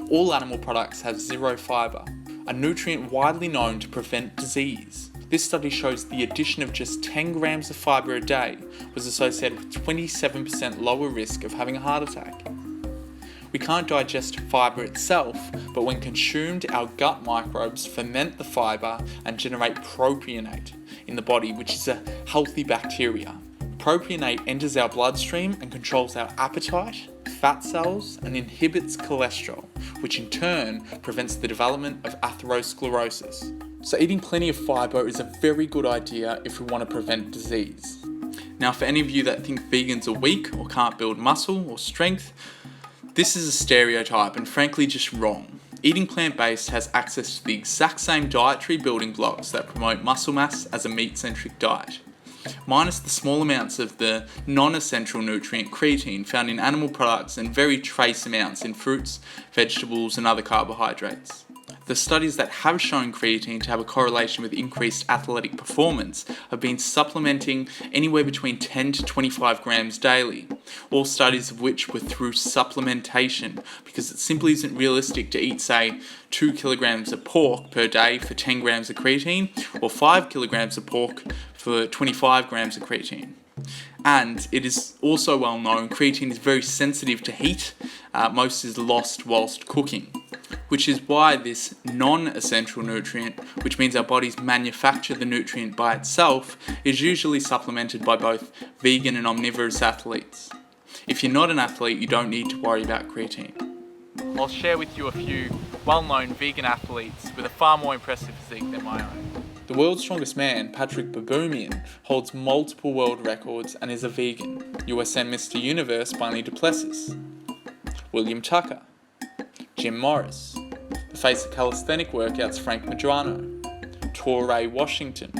All animal products have zero fibre, a nutrient widely known to prevent disease. This study shows the addition of just 10 grams of fibre a day was associated with 27% lower risk of having a heart attack. We can't digest fibre itself, but when consumed, our gut microbes ferment the fibre and generate propionate in the body, which is a healthy bacteria. propionate enters our bloodstream and controls our appetite, fat cells, and inhibits cholesterol, which in turn prevents the development of atherosclerosis. So eating plenty of fibre is a very good idea if we want to prevent disease. Now, for any of you that think vegans are weak or can't build muscle or strength, this is a stereotype and frankly just wrong. Eating plant-based has access to the exact same dietary building blocks that promote muscle mass as a meat-centric diet, minus the small amounts of the non-essential nutrient creatine found in animal products and very trace amounts in fruits, vegetables, and other carbohydrates. The studies that have shown creatine to have a correlation with increased athletic performance have been supplementing anywhere between 10 to 25 grams daily, all studies of which were through supplementation, because it simply isn't realistic to eat, say, 2 kilograms of pork per day for 10 grams of creatine, or 5 kilograms of pork for 25 grams of creatine. And it is also well known creatine is very sensitive to heat. Most is lost whilst cooking, which is why this non-essential nutrient, which means our bodies manufacture the nutrient by itself, is usually supplemented by both vegan and omnivorous athletes. If you're not an athlete, you don't need to worry about creatine. I'll share with you a few well-known vegan athletes with a far more impressive physique than my own. The world's strongest man, Patrick Baboumian, holds multiple world records and is a vegan. USM Mr. Universe, Barney Duplessis. William Tucker. Jim Morris. The face of calisthenic workouts, Frank Medrano. Torrey Washington.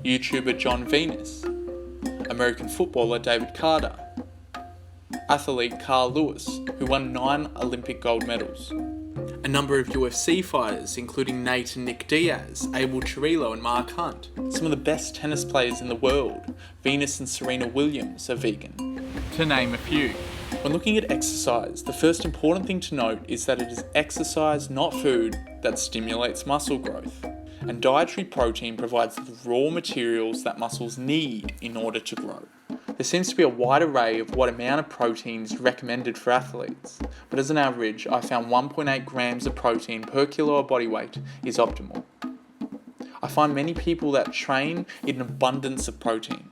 YouTuber John Venus. American footballer David Carter. Athlete Carl Lewis, who won 9 Olympic gold medals. A number of UFC fighters, including Nate and Nick Diaz, Abel Chirillo and Mark Hunt. Some of the best tennis players in the world, Venus and Serena Williams, are vegan, to name a few. When looking at exercise, the first important thing to note is that it is exercise, not food, that stimulates muscle growth. And dietary protein provides the raw materials that muscles need in order to grow. There seems to be a wide array of what amount of protein is recommended for athletes, but as an average, I found 1.8 grams of protein per kilo of body weight is optimal. I find many people that train eat an abundance of protein.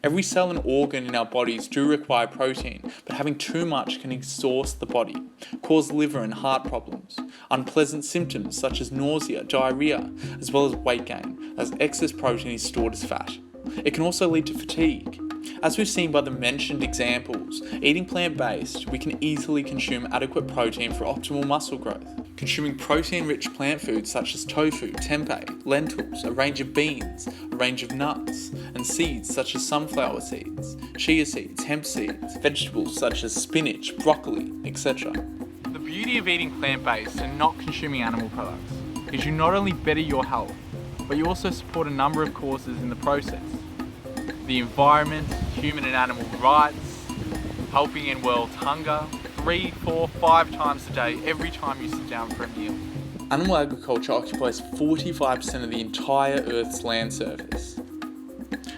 Every cell and organ in our bodies do require protein, but having too much can exhaust the body, cause liver and heart problems, unpleasant symptoms such as nausea, diarrhea, as well as weight gain, as excess protein is stored as fat. It can also lead to fatigue. As we've seen by the mentioned examples, eating plant-based, we can easily consume adequate protein for optimal muscle growth. Consuming protein-rich plant foods such as tofu, tempeh, lentils, a range of beans, a range of nuts, and seeds such as sunflower seeds, chia seeds, hemp seeds, vegetables such as spinach, broccoli, etc. The beauty of eating plant-based and not consuming animal products is you not only better your health, but you also support a number of causes in the process. The environment, human and animal rights, helping end world hunger, 3, 4, 5 times a day, every time you sit down for a meal. Animal agriculture occupies 45% of the entire Earth's land surface.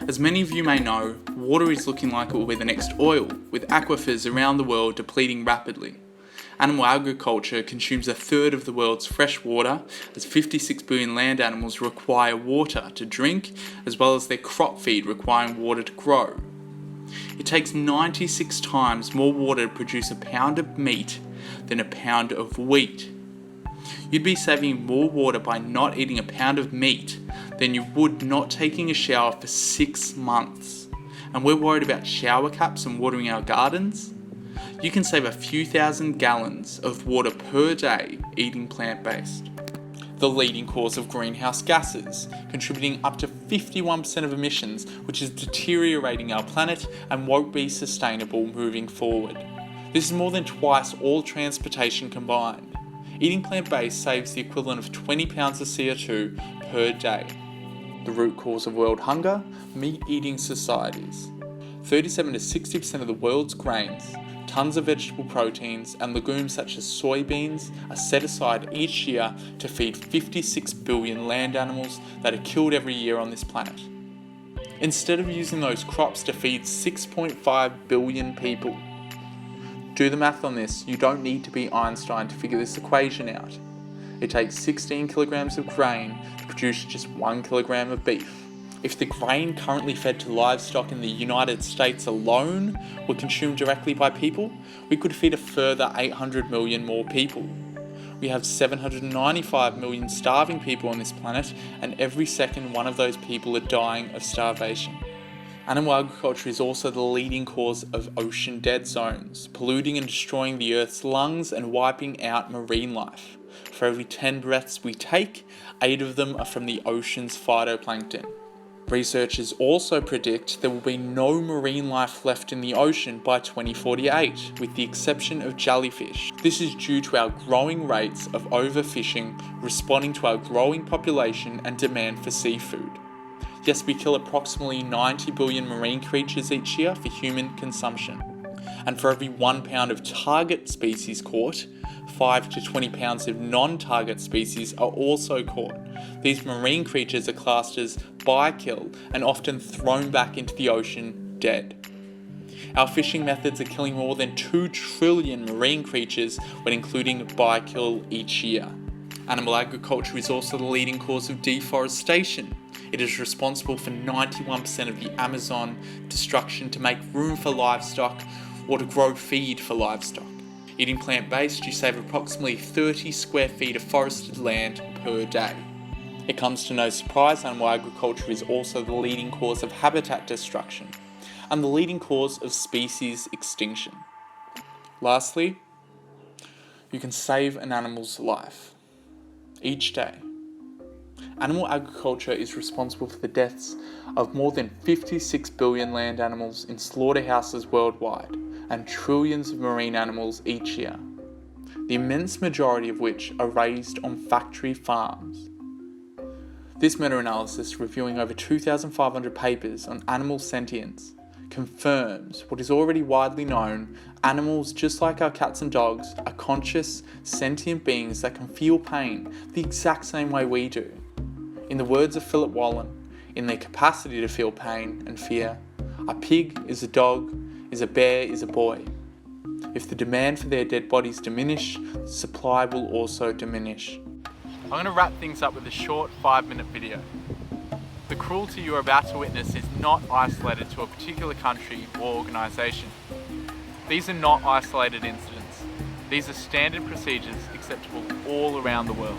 As many of you may know, water is looking like it will be the next oil, with aquifers around the world depleting rapidly. Animal agriculture consumes 1/3 of the world's fresh water, as 56 billion land animals require water to drink, as well as their crop feed requiring water to grow. It takes 96 times more water to produce a pound of meat than a pound of wheat. You'd be saving more water by not eating a pound of meat than you would not taking a shower for 6 months. And we're worried about shower caps and watering our gardens? You can save a few thousand gallons of water per day eating plant-based. The leading cause of greenhouse gases, contributing up to 51% of emissions, which is deteriorating our planet and won't be sustainable moving forward. This is more than twice all transportation combined. Eating plant-based saves the equivalent of 20 pounds of CO2 per day. The root cause of world hunger? Meat-eating societies. 37 to 60% of the world's grains, tons of vegetable proteins and legumes such as soybeans are set aside each year to feed 56 billion land animals that are killed every year on this planet. Instead of using those crops to feed 6.5 billion people. Do the math on this, you don't need to be Einstein to figure this equation out. It takes 16 kilograms of grain to produce just 1 kilogram of beef, If the grain currently fed to livestock in the United States alone were consumed directly by people, we could feed a further 800 million more people. We have 795 million starving people on this planet, and every second one of those people are dying of starvation. Animal agriculture is also the leading cause of ocean dead zones, polluting and destroying the Earth's lungs and wiping out marine life. For every 10 breaths we take, 8 of them are from the ocean's phytoplankton. Researchers also predict there will be no marine life left in the ocean by 2048, with the exception of jellyfish. This is due to our growing rates of overfishing, responding to our growing population and demand for seafood. Yes, we kill approximately 90 billion marine creatures each year for human consumption. And for every 1 pound of target species caught, 5 to 20 pounds of non-target species are also caught. These marine creatures are classed as by-kill and often thrown back into the ocean dead. Our fishing methods are killing more than 2 trillion marine creatures when including by-kill each year. Animal agriculture is also the leading cause of deforestation. It is responsible for 91% of the Amazon destruction to make room for livestock or to grow feed for livestock. Eating plant-based, you save approximately 30 square feet of forested land per day. It comes to no surprise, animal agriculture is also the leading cause of habitat destruction and the leading cause of species extinction. Lastly, you can save an animal's life each day. Animal agriculture is responsible for the deaths of more than 56 billion land animals in slaughterhouses worldwide and trillions of marine animals each year, the immense majority of which are raised on factory farms. This meta-analysis, reviewing over 2,500 papers on animal sentience, confirms what is already widely known: animals, just like our cats and dogs, are conscious, sentient beings that can feel pain the exact same way we do. In the words of Philip Wallen, in their capacity to feel pain and fear, a pig is a dog, is a bear is a boy. If the demand for their dead bodies diminish, the supply will also diminish. I'm going to wrap things up with a short 5-minute video. The cruelty you're about to witness is not isolated to a particular country or organisation. These are not isolated incidents. These are standard procedures acceptable all around the world.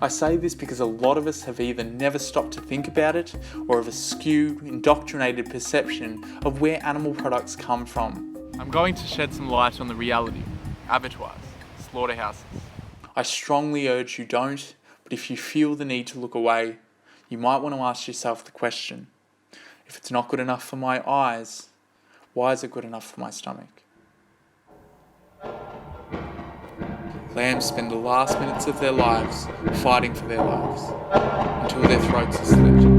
I say this because a lot of us have either never stopped to think about it or have a skewed, indoctrinated perception of where animal products come from. I'm going to shed some light on the reality: abattoirs, slaughterhouses. I strongly urge you don't, but if you feel the need to look away, you might want to ask yourself the question: if it's not good enough for my eyes, why is it good enough for my stomach? Lambs spend the last minutes of their lives fighting for their lives until their throats are slit.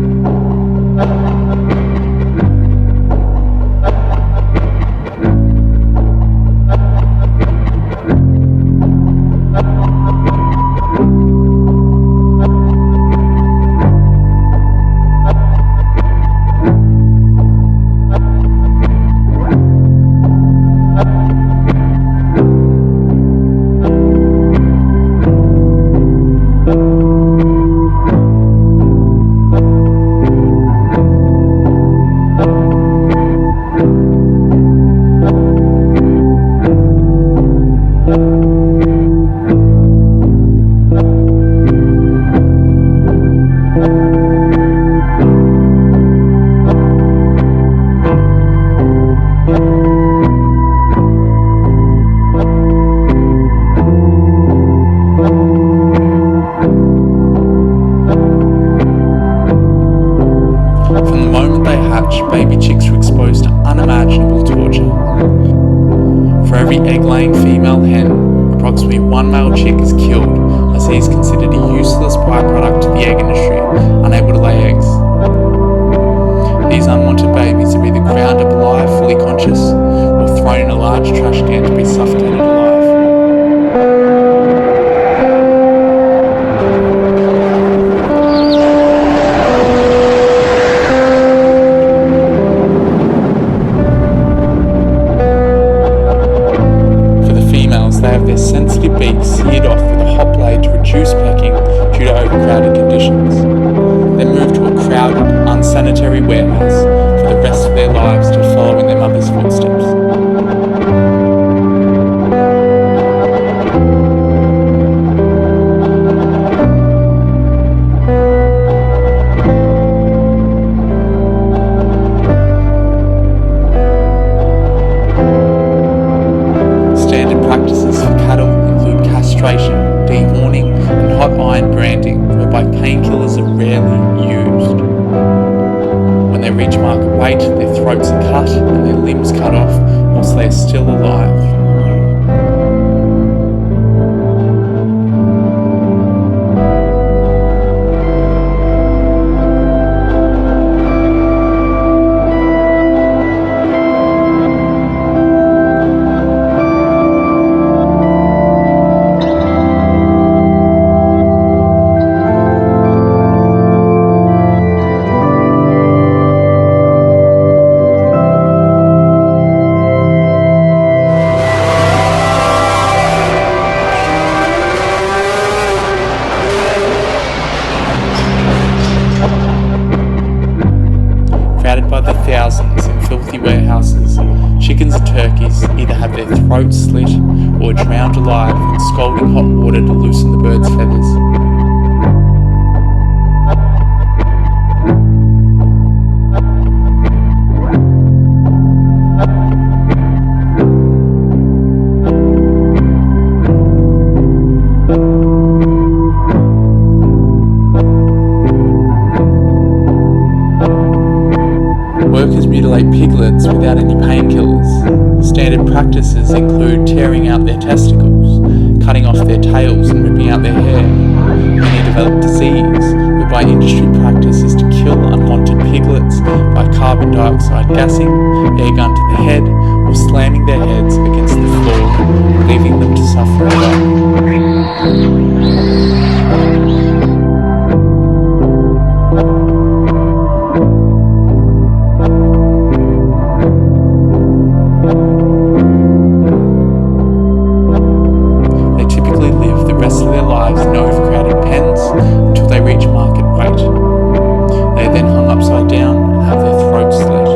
Baby chicks are exposed to unimaginable torture. For every egg-laying female hen, approximately 1 male chick is killed, as he is considered a useless byproduct to the egg industry, unable to lay eggs. These unwanted babies are either ground up alive, fully conscious, or thrown in a large trash can to be suffocated alive. They have their sensitive beaks seared off with a hot blade to reduce pecking due to overcrowded conditions. Then move to a crowded, unsafe sanitary warehouse for the rest of their lives to follow in their mother's footsteps. Standard practices for cattle include castration, dehorning, and hot iron branding, whereby painkillers are rarely used. When they reach market weight, their throats are cut and their limbs cut off whilst they are still alive. Crowded by the thousands in filthy warehouses, chickens and turkeys either have their throats slit or are drowned alive in scalding hot water to loosen the birds' feathers. Workers mutilate piglets without any painkillers. Standard practices include tearing out their testicles, cutting off their tails and ripping out their hair. Many develop disease, whereby industry practice is to kill unwanted piglets by carbon dioxide gassing, air gun to the head, or slamming their heads against the floor, leaving them to suffer and die. In overcrowded pens until they reach market weight. They are then hung upside down and have their throats slit.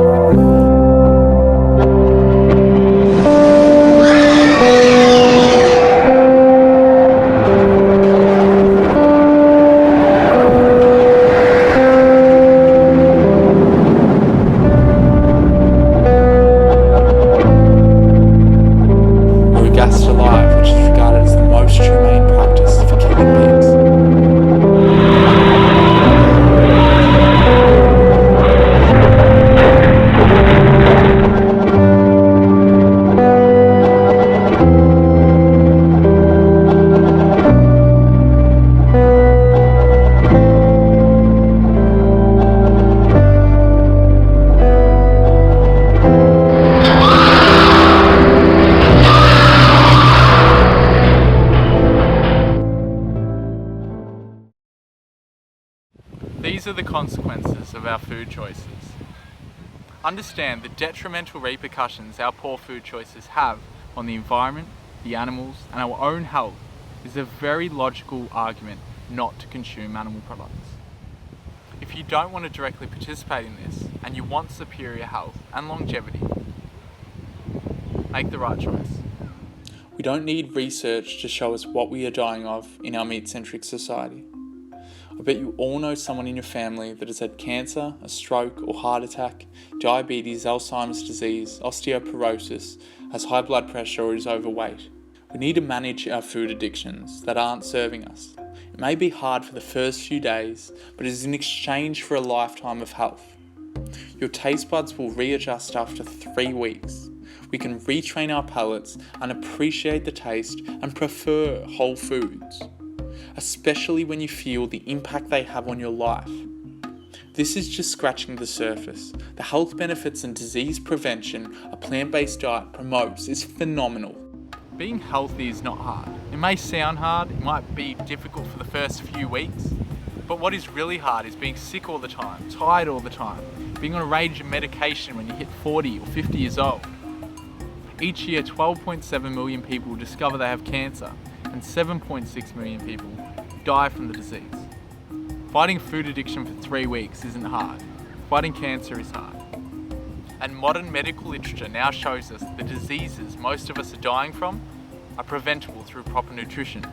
Or gassed alive, which is regarded as the most humane practice for killing pigs. These are the consequences of our food choices. Understand the detrimental repercussions our poor food choices have on the environment, the animals, and our own health is a very logical argument not to consume animal products. If you don't want to directly participate in this, and you want superior health and longevity, make the right choice. We don't need research to show us what we are dying of in our meat-centric society. I bet you all know someone in your family that has had cancer, a stroke or heart attack, diabetes, Alzheimer's disease, osteoporosis, has high blood pressure or is overweight. We need to manage our food addictions that aren't serving us. It may be hard for the first few days, but it is in exchange for a lifetime of health. Your taste buds will readjust after 3 weeks. We can retrain our palates and appreciate the taste and prefer whole foods, especially when you feel the impact they have on your life. This is just scratching the surface. The health benefits and disease prevention a plant-based diet promotes is phenomenal. Being healthy is not hard. It may sound hard, it might be difficult for the first few weeks, but what is really hard is being sick all the time, tired all the time, being on a range of medication when you hit 40 or 50 years old. Each year, 12.7 million people discover they have cancer, and 7.6 million people die from the disease. Fighting food addiction for 3 weeks isn't hard. fighting cancer is hard. And modern medical literature now shows us the diseases most of us are dying from are preventable through proper nutrition.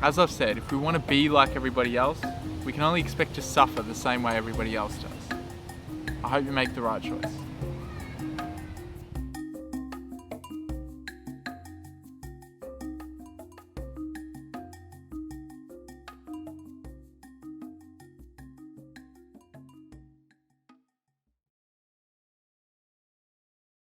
As I've said, if we want to be like everybody else, we can only expect to suffer the same way everybody else does. I hope you make the right choice.